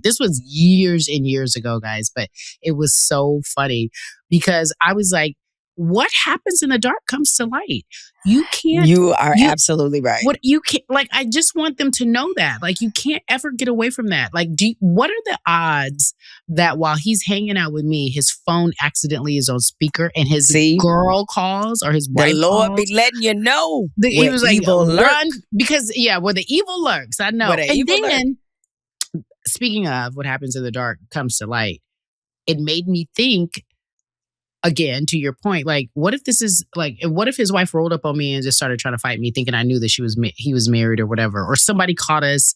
This was years and years ago, guys, but it was so funny because I was like, what happens in the dark comes to light. You can't. You are absolutely right. What you can't, like, I just want them to know that. Like, you can't ever get away from that. Like, what are the odds that while he's hanging out with me, his phone accidentally is on speaker and his girl calls or his wife calls? The Lord calls? be letting you know. He was like, run. Because, where the evil lurks. I know. And then, speaking of what happens in the dark comes to light, it made me think, again, to your point, like, what if his wife rolled up on me and just started trying to fight me, thinking I knew that he was married or whatever, or somebody caught us,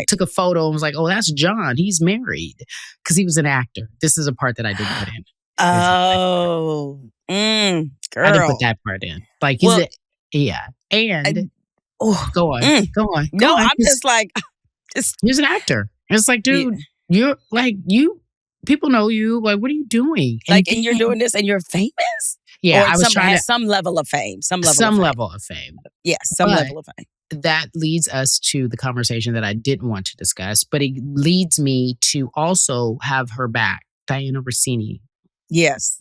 took a photo and was like, oh, that's John, he's married, because he was an actor. This is a part that I didn't put in. Oh, girl, I didn't put that part in. Like, and go on. No, I'm just like, he's an actor. It's like, dude, you're like people know you. Like, what are you doing? And you're doing this and you're famous? Yeah, I was trying to some level of fame. Some level of fame. Yes, some level of fame. That leads us to the conversation that I didn't want to discuss, but it leads me to also have her back, Diana Rossini. Yes.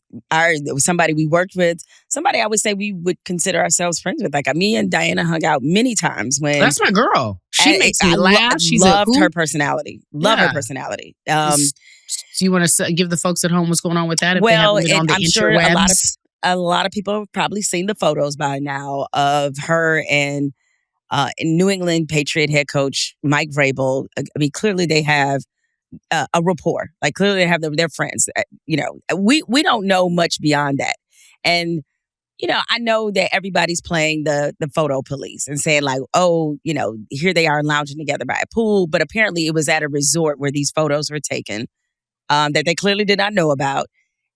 Somebody we worked with, somebody I would say we would consider ourselves friends with. Like me and Diana hung out many times when That's my girl. She makes me laugh. She's loved her personality. Love her personality. Do you want to give the folks at home what's going on with that? If well, they haven't been on I'm the sure interwebs? a lot of people have probably seen the photos by now of her and New England Patriot head coach Mike Vrabel. I mean, clearly they have a rapport. Like clearly they have they're friends. You know, we don't know much beyond that. And you know, I know that everybody's playing the photo police and saying like, oh, you know, here they are lounging together by a pool. But apparently it was at a resort where these photos were taken that they clearly did not know about.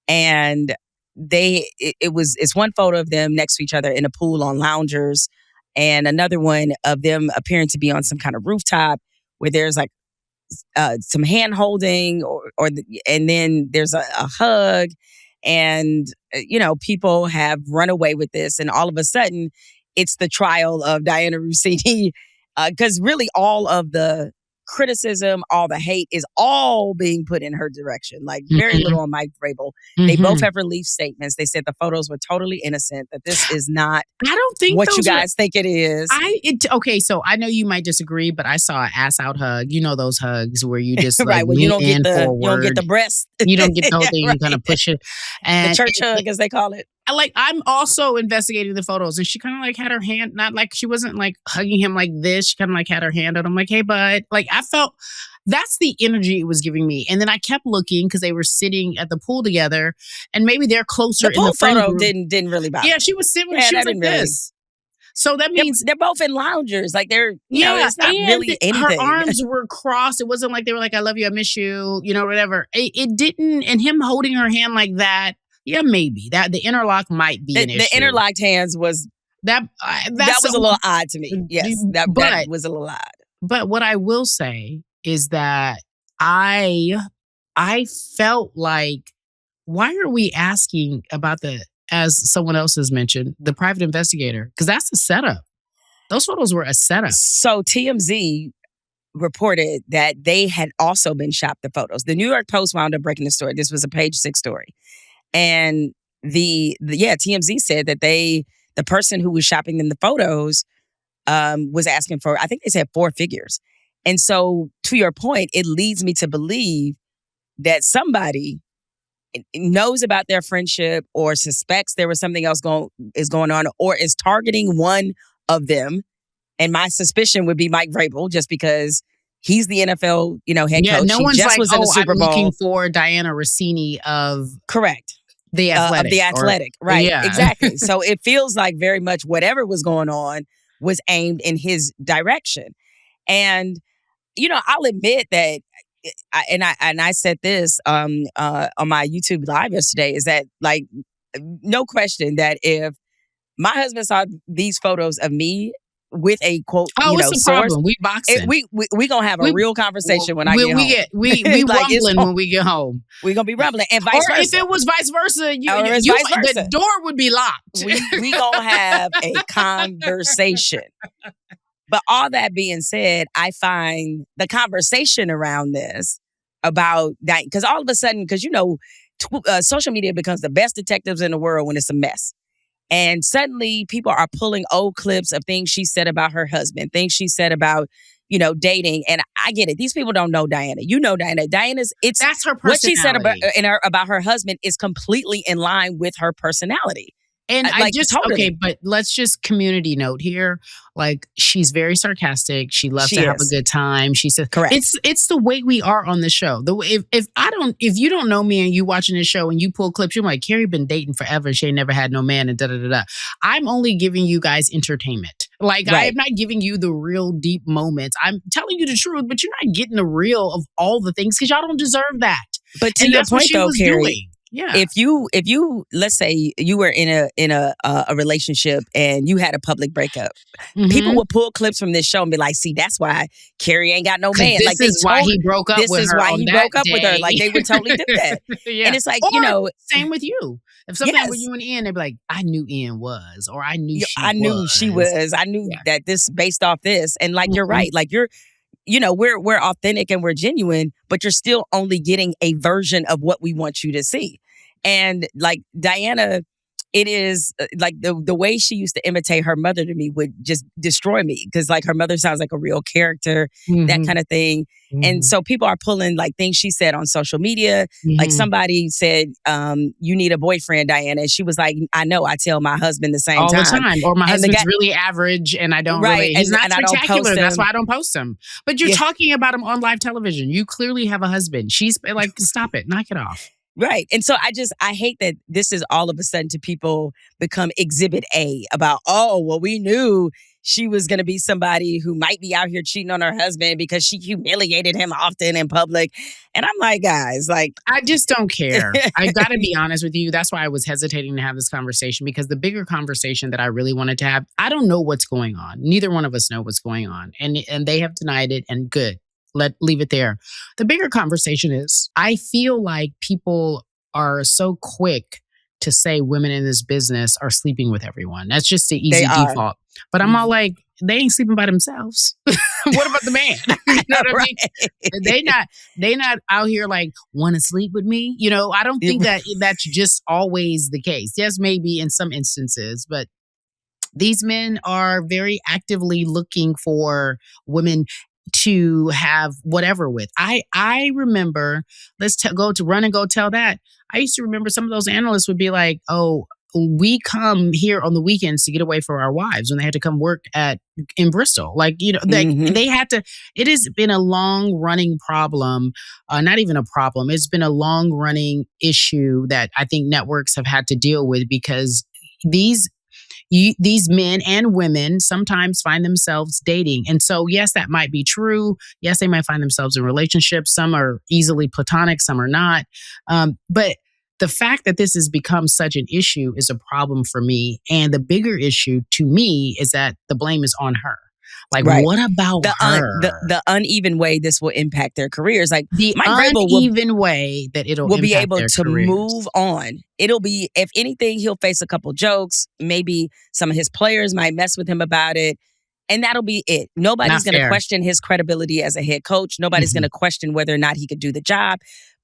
And it's one photo of them next to each other in a pool on loungers, and another one of them appearing to be on some kind of rooftop where there's like some hand holding and then there's a hug. And, you know, people have run away with this. And all of a sudden, it's the trial of Diana Rossini. Because really all of the criticism, all the hate is all being put in her direction. Like very little on Mike Vrabel. They both have released statements. They said the photos were totally innocent, that this is not I don't think what you guys think it is. Okay, so I know you might disagree, but I saw an ass out hug. You know those hugs where you just right, like well, you don't get the forward. You don't get the breast. You don't get the whole thing. right. You kind of push it. And the church hug, as they call it. I'm also investigating the photos, and she kind of like had her hand, not like she wasn't like hugging him like this. She kind of like had her hand out. I'm like, hey, bud. Like I felt that's the energy it was giving me. And then I kept looking because they were sitting at the pool together, and maybe they're closer. The pool in the friend photo group. didn't really bother. Yeah, she was sitting. She was like this. So that means they're both in loungers. Like they're, you know, it's not really anything. Her arms were crossed. It wasn't like they were like, I love you, I miss you, you know, whatever. It didn't, and him holding her hand like that, yeah, maybe. That the interlock might be an issue. The interlocked hands was, that was a little odd to me. Yes, that was a little odd. But what I will say is that I felt like, why are we asking about as someone else has mentioned, the private investigator? Because that's a setup. Those photos were a setup. So TMZ reported that they had also been shopped the photos. The New York Post wound up breaking the story. This was a Page 6 story. And TMZ said that the person who was shopping them the photos was asking for, I think they said 4 figures. And so to your point, it leads me to believe that somebody knows about their friendship or suspects there was something else going on or is targeting one of them. And my suspicion would be Mike Vrabel, just because he's the NFL, head coach. Yeah, no one's just like, was in the Super I'm Bowl. looking for Diana Rossini of... Correct. The Athletic. Of The Athletic, right. Yeah. Exactly. So it feels like very much whatever was going on was aimed in his direction. And, I'll admit that, I said this on my YouTube live yesterday, is that, like, no question that if my husband saw these photos of me with a quote, it's a source, problem. We boxing. We gonna have a real conversation when I get home. We like rumbling when we get home. We're gonna be rumbling, and vice versa. Or if it was vice versa, the door would be locked. We gonna have a conversation. But all that being said, I find the conversation around this about that, because all of a sudden, social media becomes the best detectives in the world when it's a mess. And suddenly people are pulling old clips of things she said about her husband, things she said about, dating. And I get it. These people don't know Diana. You know Diana. That's her personality. What she said about her husband is completely in line with her personality. And totally. But let's just community note here. Like, she's very sarcastic. She loves to have a good time. She says, correct. It's the way we are on the show. If you don't know me and you watching this show and you pull clips, you're like, Carrie been dating forever. She ain't never had no man and da-da-da-da. I'm only giving you guys entertainment. Like, right. I am not giving you the real deep moments. I'm telling you the truth, but you're not getting the real of all the things because y'all don't deserve that. But to your point though, Carrie, doing. Yeah. If you let's say you were in a relationship and you had a public breakup, people would pull clips from this show and be like, "See, that's why Carrie ain't got no man." This is why he broke up with her. This is why he broke up with her. Like, they would totally do that. Yeah. And it's like, same with you. If something with you and Ian, they'd be like, "I knew Ian was," or "I knew she was." I knew that this based off this, and like you're right. Like we're authentic and we're genuine, but you're still only getting a version of what we want you to see. And like Diana, it is like the way she used to imitate her mother to me would just destroy me, because like her mother sounds like a real character, that kind of thing. And so people are pulling like things she said on social media. Like somebody said, you need a boyfriend, Diana. And she was like, I know, I tell my husband the same all time. the time. Or my husband's really average and I don't really, he's not spectacular. That's why I don't post him. But you're talking about him on live television. You clearly have a husband. She's like, stop it, knock it off. Right. And so I hate that this is all of a sudden to people become exhibit A about, oh, well, we knew she was going to be somebody who might be out here cheating on her husband because she humiliated him often in public. And I'm like, guys, like, I just don't care. I got to be honest with you. That's why I was hesitating to have this conversation, because the bigger conversation that I really wanted to have, I don't know what's going on. Neither one of us know what's going on. And they have denied it, and good. Leave it there. The bigger conversation is, I feel like people are so quick to say women in this business are sleeping with everyone. That's just the easy default. But I'm all like, they ain't sleeping by themselves. What about the man? You know what I mean? They not out here like, want to sleep with me? You know, I don't think that that's just always the case. Yes, maybe in some instances, but these men are very actively looking for women to have whatever with. I remember, let's go to Run and Go Tell That. I used to remember some of those analysts would be like, oh, we come here on the weekends to get away from our wives when they had to come work in Bristol. Like, you know, they had to, it has been a long running problem, not even a problem. It's been a long running issue that I think networks have had to deal with, because these men and women sometimes find themselves dating. And so, yes, that might be true. Yes, they might find themselves in relationships. Some are easily platonic, some are not. But the fact that this has become such an issue is a problem for me. And the bigger issue to me is that the blame is on her. Like, what about her? The uneven way this will impact their careers. Like, the uneven way that it'll will be able to careers. Move on. It'll be, if anything, he'll face a couple jokes. Maybe some of his players might mess with him about it. And that'll be it. Nobody's going to question his credibility as a head coach. Nobody's going to question whether or not he could do the job.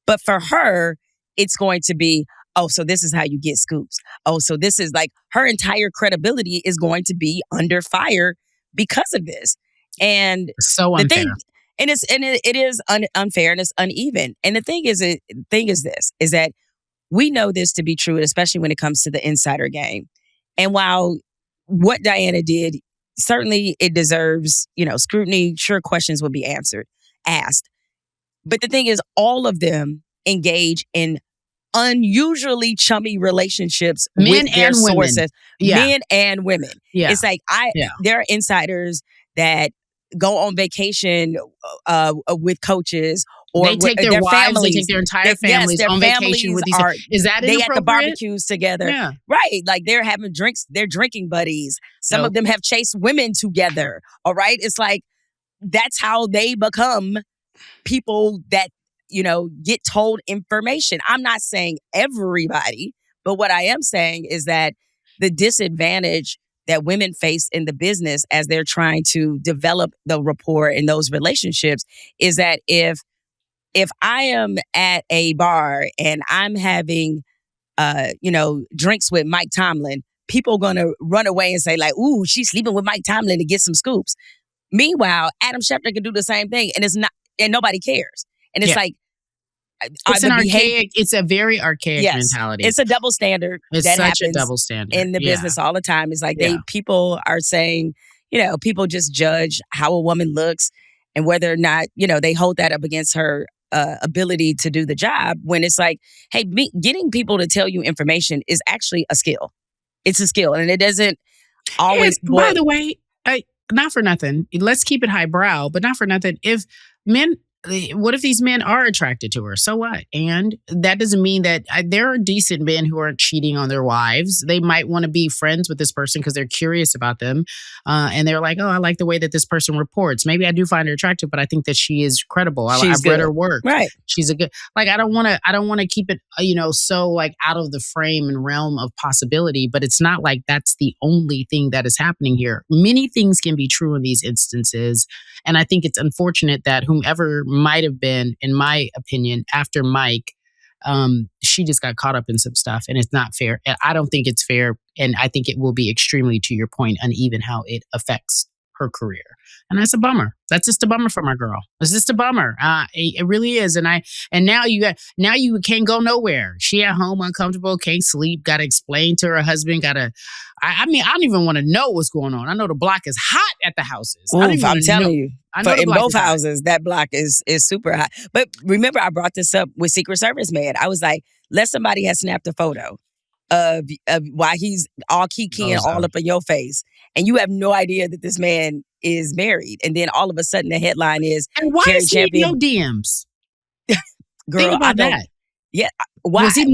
But for her, it's going to be, oh, so this is how you get scoops. Oh, so this is like, her entire credibility is going to be under fire because of this. And so unfair. It is unfair and it's uneven. And the thing is that we know this to be true, especially when it comes to the insider game. And while what Diana did, certainly it deserves, scrutiny. Sure, questions will be asked. But the thing is, all of them engage in unusually chummy relationships with their sources. Men and women. Yeah. It's like there are insiders that go on vacation with coaches, or they take their wives, families, they take their entire families on vacation with these. Is that they at the barbecues together? Yeah. Right. Like, they're having drinks, they're drinking buddies. Some of them have chased women together. All right. It's like, that's how they become people that, get told information. I'm not saying everybody, but what I am saying is that the disadvantage that women face in the business as they're trying to develop the rapport in those relationships is that if I am at a bar and I'm having, drinks with Mike Tomlin, people going to run away and say like, ooh, she's sleeping with Mike Tomlin to get some scoops. Meanwhile, Adam Schefter can do the same thing, and and nobody cares. And it's like, it's a very archaic mentality. It's a double standard. It's that such happens a double standard in the business all the time. It's like people are saying, people just judge how a woman looks and whether or not, they hold that up against her ability to do the job, when it's like, hey, getting people to tell you information is actually a skill. It's a skill, and it doesn't always. By the way, not for nothing. Let's keep it highbrow, but not for nothing. What if these men are attracted to her? So what? And that doesn't mean that there are decent men who aren't cheating on their wives. They might want to be friends with this person because they're curious about them. And they're like, oh, I like the way that this person reports. Maybe I do find her attractive, but I think that she is credible. I've read her work. Right. She's a good, like, I don't want to keep it, so like out of the frame and realm of possibility, but it's not like that's the only thing that is happening here. Many things can be true in these instances. And I think it's unfortunate that whomever might have been, in my opinion, after Mike, she just got caught up in some stuff, and it's not fair. And I don't think it's fair, and I think it will be extremely, to your point, uneven how it affects her career. And that's a bummer. That's just a bummer for my girl. It's just a bummer. It really is. And now you can't go nowhere. She at home uncomfortable, can't sleep, got to explain to her husband, I mean, I don't even want to know what's going on. I know the block is hot at the houses. Oof, I'm telling you. In both houses, that block is super hot. But remember, I brought this up with Secret Service man. I was like, somebody has snapped a photo of why he's all kiki and all up in your face. And you have no idea that this man is married. And then all of a sudden the headline is, and why is he no DMs? Girl, think about that. Yeah. Why? Was he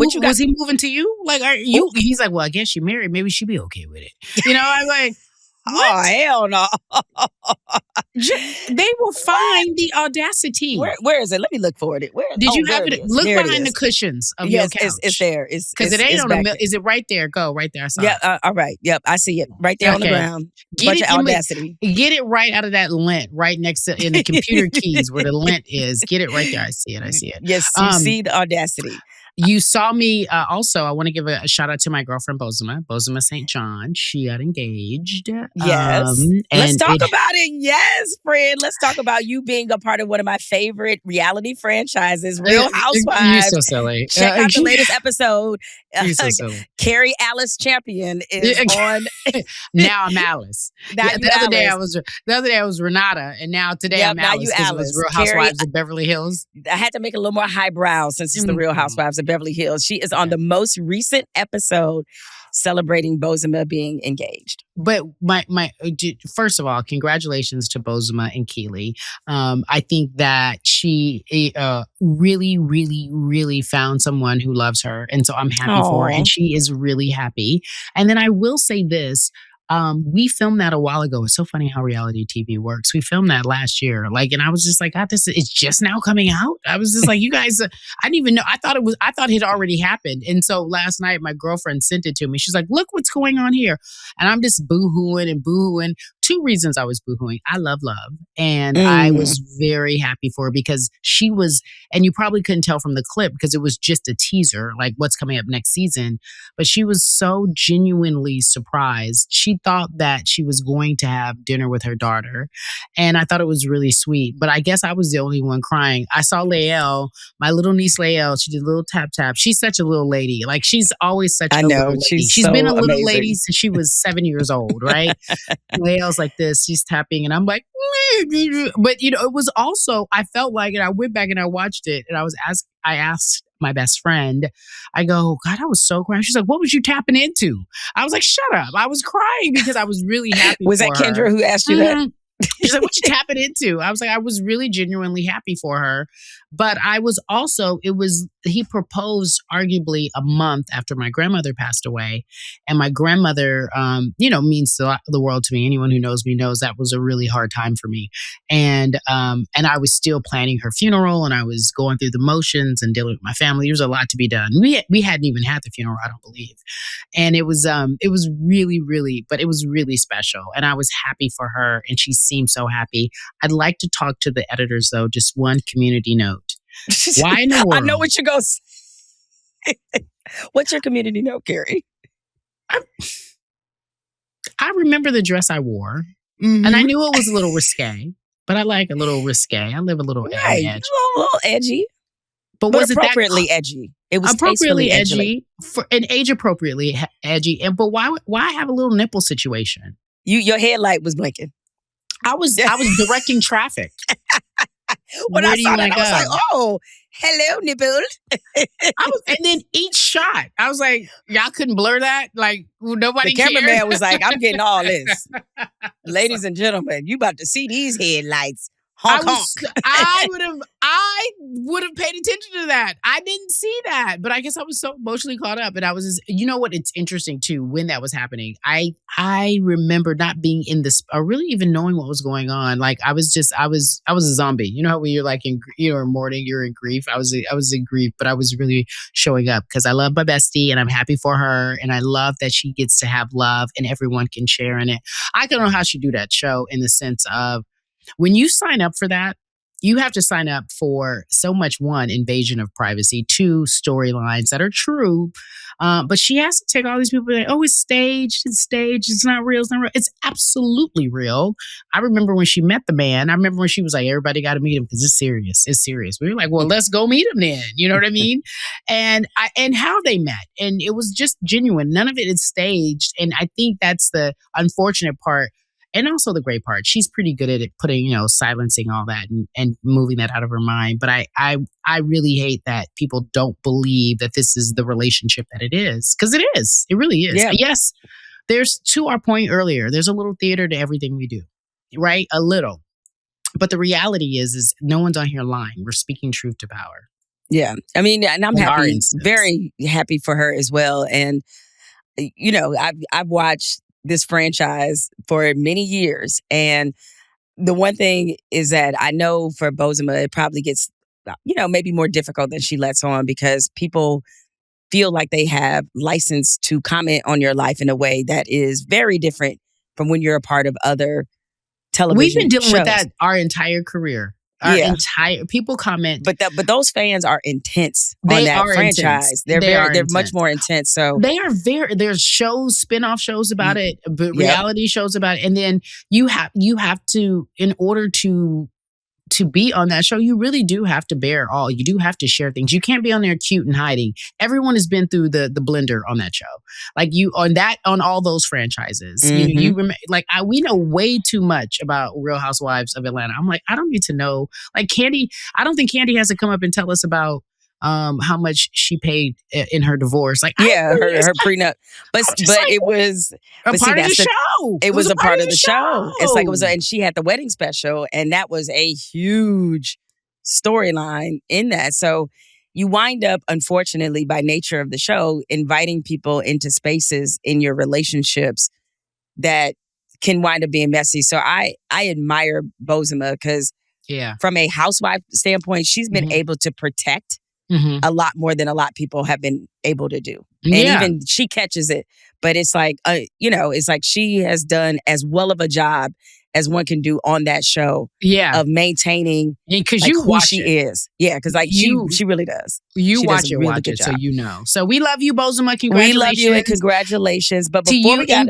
moving to you? Like, are you? He's like, well, I guess you're married. Maybe she'd be okay with it. You know, I'm like, what? Oh, hell no. They will find the audacity. Where is it? Let me look for it. Did you have it? Look behind the cushions of your couch. It's there. Because it ain't on the middle. Is it right there? Go right there. I saw it. All right. Yep. I see it right there on the ground. Bunch of Audacity. Get it right out of that lint, right next to in the computer keys where the lint is. Get it right there. I see it. Yes, you see the Audacity. You saw me also. I want to give a shout out to my girlfriend Bozoma St. John. She got engaged. Yes. Let's talk about it. Yes, friend. Let's talk about you being a part of one of my favorite reality franchises, Real Housewives. You're so silly. Check out the latest episode. You're so silly. Carrie Alice Champion is on. Now I'm Alice. The other day I was Renata, and now today I'm Alice. Now you Alice. It was Real Housewives of Beverly Hills. I had to make it a little more highbrow since it's the Real Housewives of Beverly Hills. She is on the most recent episode celebrating Bozoma being engaged. But first of all, congratulations to Bozoma and Keely. I think that she really, really, really found someone who loves her. And so I'm happy for her. And she is really happy. And then I will say this. We filmed that a while ago. It's so funny how reality TV works. We filmed that last year. And I was just like, God, it's just now coming out. I was just like, you guys, I didn't even know. I thought it had already happened. And so last night, my girlfriend sent it to me. She's like, look what's going on here. And I'm just boohooing and boohooing. Two reasons I was boohooing. I love love. And I was very happy for her because she was, and you probably couldn't tell from the clip because it was just a teaser, like what's coming up next season. But she was so genuinely surprised. She thought that she was going to have dinner with her daughter. And I thought it was really sweet. But I guess I was the only one crying. I saw Lael, my little niece Lael. She did a little tap tap. She's such a little lady. Like she's always such a little lady. She's so been a little lady since she was 7 years old, right? Lael's like this. She's tapping and I'm like, but it was also, I felt like, and I went back and I watched it and I asked my best friend, I go, God, I was so crying. She's like, what was you tapping into? I was like, shut up. I was crying because I was really happy Was that Kendra who asked you that? She's like, what you tapping into? I was like, I was really genuinely happy for her. But I was also, he proposed arguably a month after my grandmother passed away. And my grandmother, means the world to me. Anyone who knows me knows that was a really hard time for me. And I was still planning her funeral and I was going through the motions and dealing with my family. There was a lot to be done. We hadn't even had the funeral, I don't believe. And it was really, really, but it was really special. And I was happy for her and she seemed so happy. I'd like to talk to the editors though, just one community note. Why in the world? I know what you're going to say. What's your community note, Carrie? I remember the dress I wore, and I knew it was a little risque, but I like a little risque. I live a little edgy. A little edgy. But was appropriately edgy? It was appropriately edgy, age appropriately edgy. But why have a little nipple situation? Your headlight was blinking. I was directing traffic. When I saw that, I was like, oh, hello, nipple. And then each shot, I was like, y'all couldn't blur that? Like, nobody cared? The cameraman was like, I'm getting all this. Ladies and gentlemen, you about to see these headlights. Honk, honk. I would have paid attention to that. I didn't see that, but I guess I was so emotionally caught up. And I was just, you know what? It's interesting too, when that was happening. I remember not being in this, or really even knowing what was going on. Like I was a zombie. You know how when you're like in mourning, you're in grief. I was in grief, but I was really showing up because I love my bestie and I'm happy for her. And I love that she gets to have love and everyone can share in it. I don't know how she do that show in the sense of, when you sign up for that, you have to sign up for so much, one, invasion of privacy, two, storylines that are true. But she has to take all these people like, oh, it's staged, it's not real, it's not real. It's absolutely real. I remember when she met the man. I remember when she was like, everybody got to meet him because it's serious. We were like, well, let's go meet him then. You know what I mean? And how they met. And it was just genuine. None of it is staged. And I think that's the unfortunate part. And also the great part, she's pretty good at it, putting, silencing all that and moving that out of her mind. But I really hate that people don't believe that this is the relationship that it is. Because it is. It really is. Yeah. Yes, there's, to our point earlier, there's a little theater to everything we do, right? A little. But the reality is no one's on here lying. We're speaking truth to power. Yeah. I mean, and I'm happy, very happy for her as well. And, I've watched this franchise for many years. And the one thing is that I know for Bozoma, it probably gets, maybe more difficult than she lets on because people feel like they have license to comment on your life in a way that is very different from when you're a part of other television We've been dealing shows. with that our entire career. People comment, but those fans are intense on that franchise. Intense. They're much more intense. So they are there's shows, spin-off shows about it, but reality shows about it, and then you have to, in order to be on that show, you really do have to bear all. You do have to share things. You can't be on there cute and hiding. Everyone has been through the blender on that show. Like on all those franchises. Mm-hmm. We know way too much about Real Housewives of Atlanta. I'm like, I don't need to know. Like Kandi, I don't think Kandi has to come up and tell us about how much she paid in her divorce. Like, her prenup. But it was a part of the show. It was a part of the show. It's like and she had the wedding special, and that was a huge storyline in that. So you wind up, unfortunately, by nature of the show, inviting people into spaces in your relationships that can wind up being messy. So I admire Bozoma because from a housewife standpoint, she's been able to protect a lot more than a lot of people have been able to do. And even she catches it. But it's like, it's like she has done as well of a job as one can do on that show of maintaining who she is. Yeah, because she really does. You she watch does it, really watch it, job. so you know. So we love you, Bozoma. Congratulations. We love you and congratulations. But before we get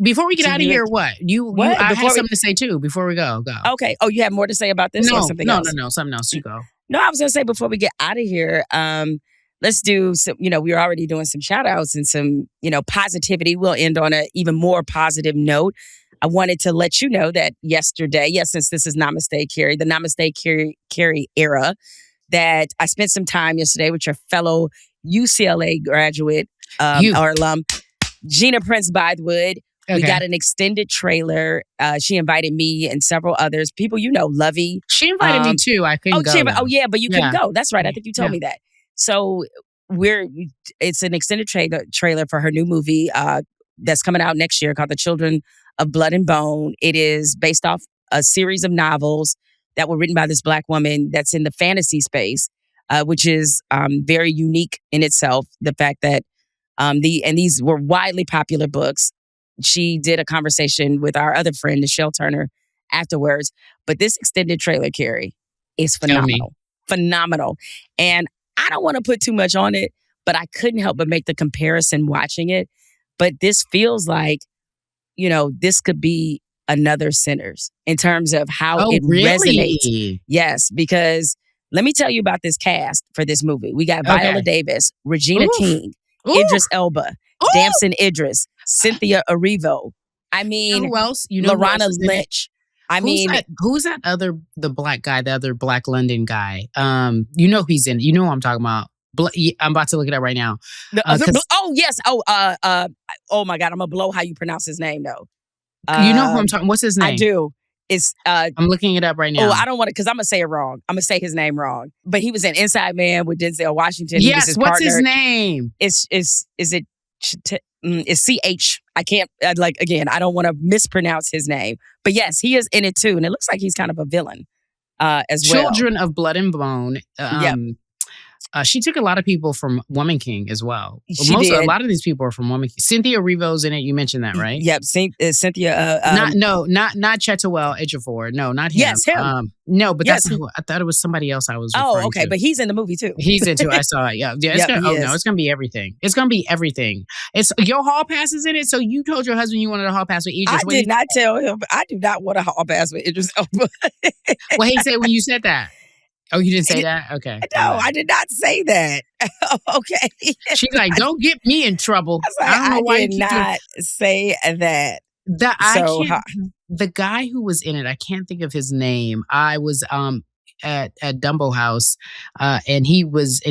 before we get out of here, what? I have something to say too before we go. Okay. Oh, you have more to say about this or something else? No, something else. You go. No, I was going to say before we get out of here, let's do some, we're already doing some shout outs and some, positivity. We'll end on an even more positive note. I wanted to let you know that yesterday, since this is Namaste Cari, the Namaste Cari era, that I spent some time yesterday with your fellow UCLA graduate or alum, Gina Prince Bythewood. Okay. We got an extended trailer. She invited me and several others. People, Lovey. She invited me too. I couldn't go. But you couldn't go. That's right. I think you told me that. So it's an extended trailer for her new movie that's coming out next year called The Children of Blood and Bone. It is based off a series of novels that were written by this Black woman that's in the fantasy space, which is very unique in itself. The fact that these were widely popular books. She did a conversation with our other friend, Nichelle Turner, afterwards. But this extended trailer, Cari, is phenomenal. Phenomenal. And I don't want to put too much on it, but I couldn't help but make the comparison watching it. But this feels like, this could be another Sinners in terms of how it resonates. Yes, because let me tell you about this cast for this movie. We got Viola Davis, Regina King, Idris Elba, Damson Idris, Cynthia Erivo. I mean, who else? Lorana Lynch. Who's that the Black guy, the other Black London guy? He's in. You know who I'm talking about. I'm about to look it up right now. Yes. Oh my God. I'm gonna blow how you pronounce his name though. You know who I'm talking. What's his name? I do. It's I'm looking it up right now. Oh, I don't want to because I'm gonna say it wrong. I'm gonna say his name wrong. But he was in Inside Man with Denzel Washington. Yes. What's his name? Is it? It's CH. I can't again. I don't want to mispronounce his name. But yes, he is in it too, and it looks like he's kind of a villain as well. Children of Blood and Bone. She took a lot of people from Woman King as well. She did. A lot of these people are from Woman King. Cynthia Erivo's in it. You mentioned that, right? Yep. Cynthia. Not Chetowell Ejiofor. No, not him. Yes, him. No, but that's who, I thought it was somebody else I was referring okay. to. But he's in the movie too. He's into it. I saw it. Yeah. It's gonna be everything. It's gonna be everything. It's your hall pass is in it. So you told your husband you wanted a hall pass with Idris. I did not tell him. I do not want a hall pass with Idris Elba. What he said when you said that? Oh, you didn't say that? Okay. No, I did not say that. Okay. She's like, don't get me in trouble. I did not say that. The guy who was in it, I can't think of his name. I was at Dumbo House, and he was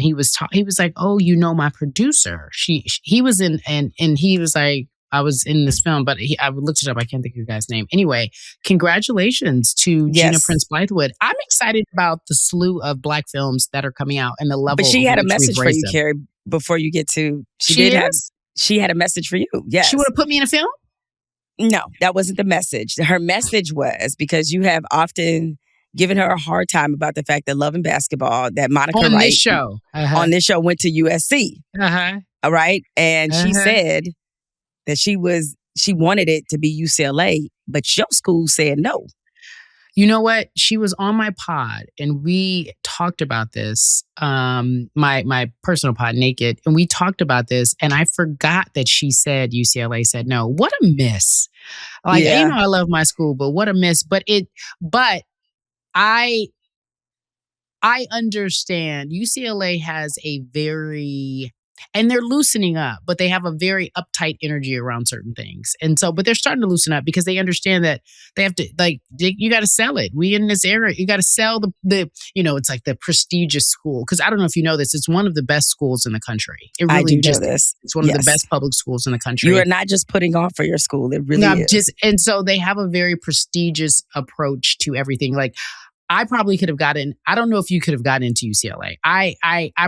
like, oh, you know my producer. He was in and he was like, I was in this film, but I looked it up. I can't think of the guy's name. Anyway, congratulations to Gina Prince Blythewood. I'm excited about the slew of Black films that are coming out and the level. But she had a message for you, Carrie. Before you get to, she had a message for you. Yes, she would have put me in a film. No, that wasn't the message. Her message was because you have often given her a hard time about the fact that Love and Basketball, that Monica on Wright this show went to USC. All right, and she said that she wanted it to be UCLA, but your school said no. You know what? She was on my pod and we talked about this, my personal pod, Naked, and we talked about this and I forgot that she said UCLA said no. What a miss. Like, you know, I love my school, but what a miss. But I understand UCLA has a very, and they're loosening up, but they have a very uptight energy around certain things. And so, but they're starting to loosen up because they understand that they have to, you got to sell it. We in this era, you got to sell the it's like the prestigious school. Cause I don't know if you know this, it's one of the best schools in the country. It really I do know this. It's one of the best public schools in the country. You are not just putting on for your school. It really is. And so they have a very prestigious approach to everything. Like, I probably could have gotten, I don't know if you could have gotten into UCLA. I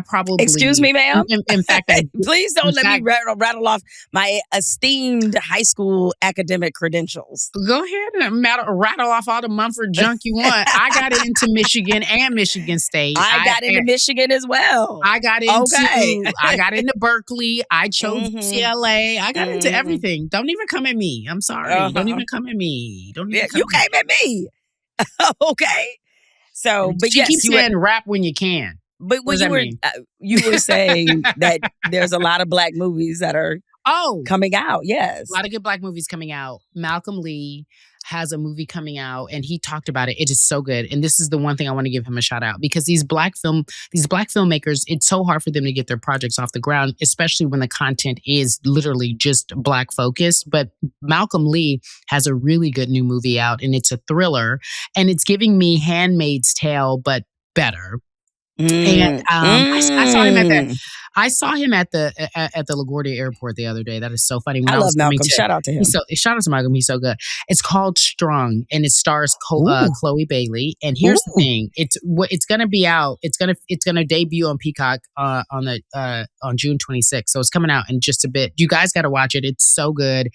probably. Excuse me, ma'am? In fact, please don't let me rattle off my esteemed high school academic credentials. Go ahead and rattle off all the Mumford junk you want. I got into Michigan and Michigan State. I got into Michigan as well. I got into Berkeley. I chose UCLA. I got into everything. Don't even come at me. I'm sorry. Don't even come at me. You came at me. Okay. So, but you keep saying rap when you can. But when you were saying that there's a lot of Black movies that are coming out. Yes, a lot of good Black movies coming out. Malcolm Lee has a movie coming out, and he talked about it. It is so good, and this is the one thing I want to give him a shout out because these Black filmmakers, it's so hard for them to get their projects off the ground, especially when the content is literally just Black focused. But Malcolm Lee has a really good new movie out, and it's a thriller, and it's giving me Handmaid's Tale, but better. And I saw him at the LaGuardia Airport the other day. That is so funny. I love Malcolm. Shout out to him. Shout out to Malcolm. He's so good. It's called Strung, and it stars Chloe Bailey. And here's the thing: it's gonna be out. It's gonna debut on Peacock on June 26th. So it's coming out in just a bit. You guys got to watch it. It's so good.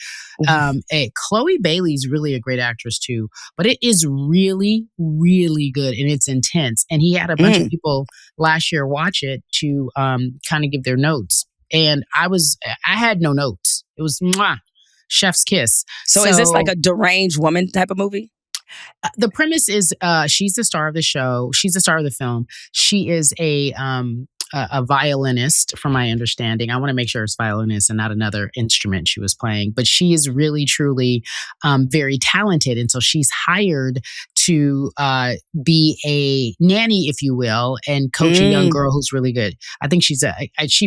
Chloe Bailey's really a great actress too, but it is really, really good and it's intense. And he had a bunch of people last year watch it to kind of give their notes. And I had no notes. It was chef's kiss. So is this like a deranged woman type of movie? The premise is she's the star of the show. She's the star of the film. She is a violinist, from my understanding. I want to make sure it's violinist and not another instrument she was playing. But she is really, truly very talented. And so she's hired to be a nanny, if you will, and coach a young girl who's really good. I think she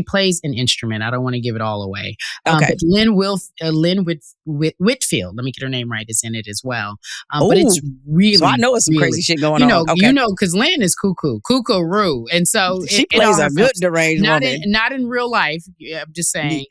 plays an instrument. I don't want to give it all away. But Lynn Whitfield, let me get her name right, is in it as well. But it's really, so I know it's some crazy shit going on. You know, because Lynn is cuckoo-roo. And so she plays a good deranged woman. Not in real life. Yeah, I'm just saying.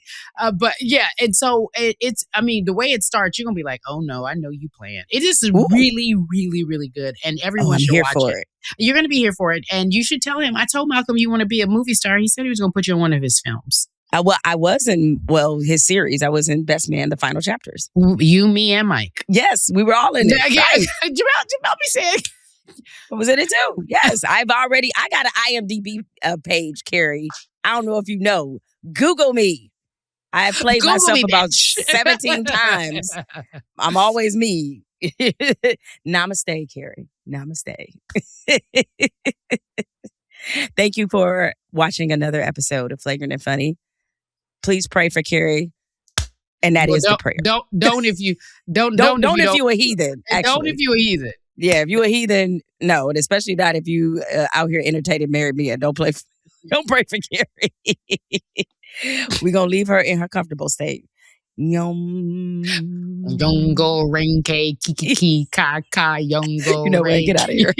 But yeah, and so it's, I mean, the way it starts, you're going to be like, oh no, I know you playing. It is really, really, really good. And everyone should watch it. You're going to be here for it. And you should tell him, I told Malcolm you want to be a movie star. He said he was going to put you in one of his films. I was in, his series. I was in Best Man, the final chapters. You, me, and Mike. Yes, we were all in it. Yeah, Jemele be saying, I was in it too. Yes, I got an IMDb page, Carrie. I don't know if you know. Google me. I have played Google myself me, about bitch. 17 times. I'm always me. Namaste, Cari. Namaste. Thank you for watching another episode of Flagrant and Funny. Please pray for Cari. And that is the prayer. Don't if you don't if you a heathen. Actually. Don't if you a heathen. Yeah, if you a heathen, no, and especially not if you out here entertaining married men. Don't pray for Cari. We're gonna leave her in her comfortable state. Yum. Yongo renke kiki ka yongo. You know what? Get out of here.